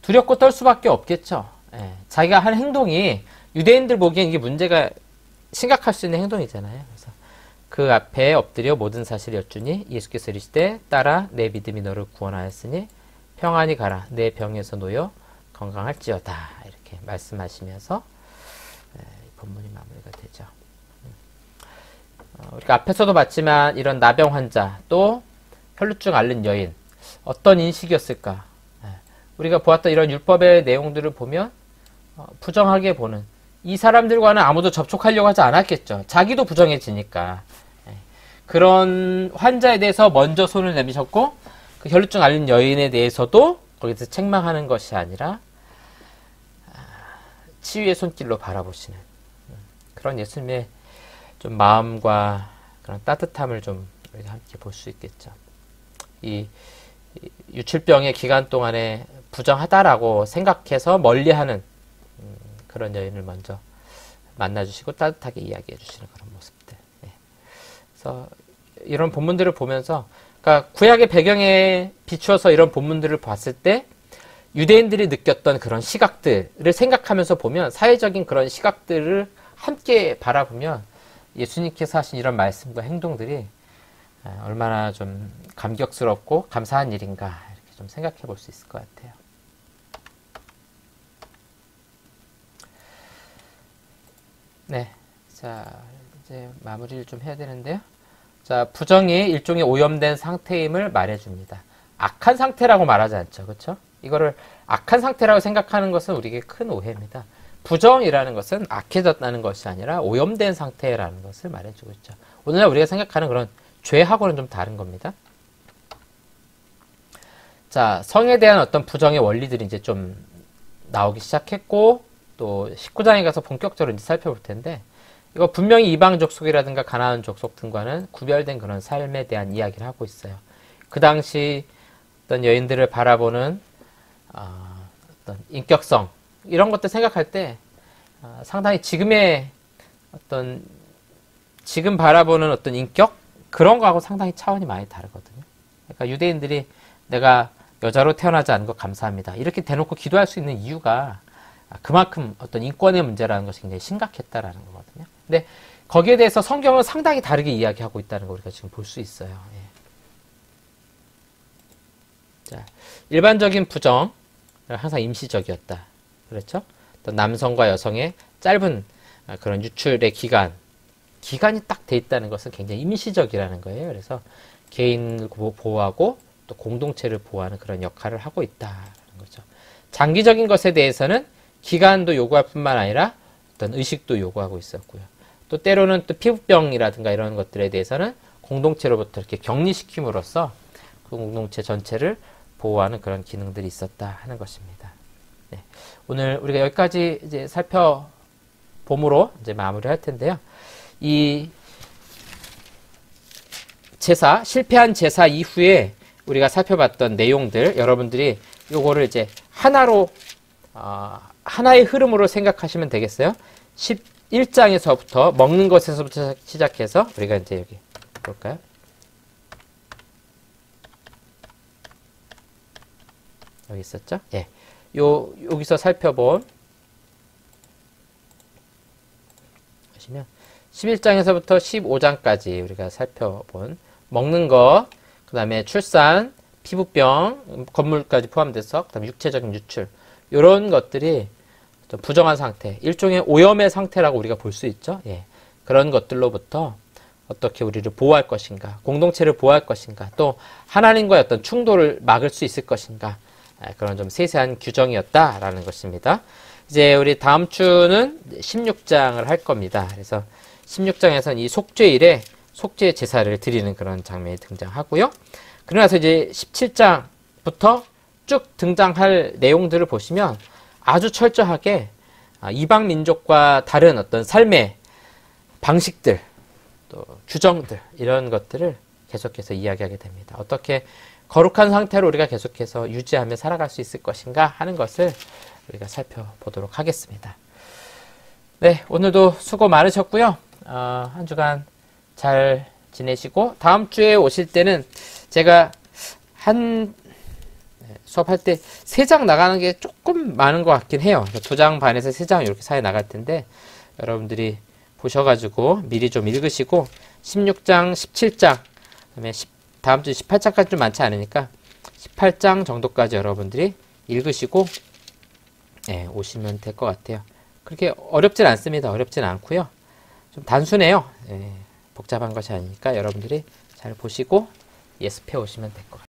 두렵고 떨 수밖에 없겠죠. 예, 자기가 한 행동이 유대인들 보기엔 이게 문제가 심각할 수 있는 행동이잖아요. 그래서 그 앞에 엎드려 모든 사실을 여쭈니 예수께서 이르시되 딸아 내 믿음이 너를 구원하였으니 평안히 가라 내 병에서 놓여 건강할지어다. 이렇게 말씀하시면서 본문이 마무리가 되죠. 우리가 앞에서도 봤지만 이런 나병 환자 또 혈루증 앓는 여인 어떤 인식이었을까? 우리가 보았던 이런 율법의 내용들을 보면 부정하게 보는 이 사람들과는 아무도 접촉하려고 하지 않았겠죠. 자기도 부정해지니까. 그런 환자에 대해서 먼저 손을 내미셨고 그 혈루증 앓는 여인에 대해서도 거기서 책망하는 것이 아니라 치유의 손길로 바라보시는 그런 예수님의 좀 마음과 그런 따뜻함을 좀 우리가 함께 볼 수 있겠죠. 이 유출병의 기간 동안에 부정하다라고 생각해서 멀리하는 그런 여인을 먼저 만나주시고 따뜻하게 이야기해 주시는 그런 모습들. 네. 그래서 이런 본문들을 보면서, 그러니까 구약의 배경에 비추어서 이런 본문들을 봤을 때 유대인들이 느꼈던 그런 시각들을 생각하면서 보면, 사회적인 그런 시각들을 함께 바라보면 예수님께서 하신 이런 말씀과 행동들이 얼마나 좀 감격스럽고 감사한 일인가 이렇게 좀 생각해 볼 수 있을 것 같아요. 네, 자 이제 마무리를 좀 해야 되는데요. 자, 부정이 일종의 오염된 상태임을 말해줍니다. 악한 상태라고 말하지 않죠, 그렇죠? 이거를 악한 상태라고 생각하는 것은 우리에게 큰 오해입니다. 부정이라는 것은 악해졌다는 것이 아니라 오염된 상태라는 것을 말해주고 있죠. 오늘날 우리가 생각하는 그런 죄하고는 좀 다른 겁니다. 자, 성에 대한 어떤 부정의 원리들이 이제 좀 나오기 시작했고, 또 19장에 가서 본격적으로 이제 살펴볼 텐데, 이거 분명히 이방 족속이라든가 가나안 족속 등과는 구별된 그런 삶에 대한 이야기를 하고 있어요. 그 당시 어떤 여인들을 바라보는 어떤 인격성, 이런 것들 생각할 때 상당히 지금의 어떤 지금 바라보는 어떤 인격, 그런 거하고 상당히 차원이 많이 다르거든요. 그러니까 유대인들이 내가 여자로 태어나지 않은 것 감사합니다, 이렇게 대놓고 기도할 수 있는 이유가 그만큼 어떤 인권의 문제라는 것이 굉장히 심각했다라는 거거든요. 근데 거기에 대해서 성경은 상당히 다르게 이야기하고 있다는 걸 우리가 지금 볼 수 있어요. 예. 자, 일반적인 부정은 항상 임시적이었다. 그렇죠? 또 남성과 여성의 짧은 그런 유출의 기간이 딱 돼 있다는 것은 굉장히 임시적이라는 거예요. 그래서 개인을 보호하고 또 공동체를 보호하는 그런 역할을 하고 있다는 거죠. 장기적인 것에 대해서는 기간도 요구할 뿐만 아니라 어떤 의식도 요구하고 있었고요. 또 때로는 또 피부병이라든가 이런 것들에 대해서는 공동체로부터 이렇게 격리시킴으로써 그 공동체 전체를 보호하는 그런 기능들이 있었다 하는 것입니다. 오늘 우리가 여기까지 이제 살펴봄으로 이제 마무리할 텐데요. 이 제사, 실패한 제사 이후에 우리가 살펴봤던 내용들, 여러분들이 요거를 이제 하나로, 하나의 흐름으로 생각하시면 되겠어요. 11장에서부터, 먹는 것에서부터 시작해서, 우리가 이제 여기, 볼까요? 여기 있었죠? 예. 여기서 살펴본, 보시면, 11장에서부터 15장까지 우리가 살펴본, 먹는 것, 그 다음에 출산, 피부병, 건물까지 포함돼서, 그 다음에 육체적인 유출, 이런 것들이 좀 부정한 상태, 일종의 오염의 상태라고 우리가 볼 수 있죠. 예. 그런 것들로부터 어떻게 우리를 보호할 것인가, 공동체를 보호할 것인가, 또 하나님과의 어떤 충돌을 막을 수 있을 것인가, 그런 좀 세세한 규정이었다라는 것입니다. 이제 우리 다음 주는 16장을 할 겁니다. 그래서 16장에서는 이 속죄일에 속죄 제사를 드리는 그런 장면이 등장하고요. 그러고 나서 이제 17장부터 쭉 등장할 내용들을 보시면 아주 철저하게 이방 민족과 다른 어떤 삶의 방식들, 또 규정들, 이런 것들을 계속해서 이야기하게 됩니다. 어떻게 거룩한 상태로 우리가 계속해서 유지하며 살아갈 수 있을 것인가 하는 것을 우리가 살펴보도록 하겠습니다. 네, 오늘도 수고 많으셨고요. 한 주간 잘 지내시고, 다음 주에 오실 때는 제가 수업할 때 3장 나가는 게 조금 많은 것 같긴 해요. 2장 반에서 3장 이렇게 사이 나갈 텐데, 여러분들이 보셔가지고 미리 좀 읽으시고, 16장, 17장, 그다음에 다음 주 18장까지 좀 많지 않으니까 18장 정도까지 여러분들이 읽으시고 오시면 될 것 같아요. 그렇게 어렵진 않습니다. 어렵진 않고요. 좀 단순해요. 복잡한 것이 아니니까 여러분들이 잘 보시고 예습해 오시면 될 것 같아요.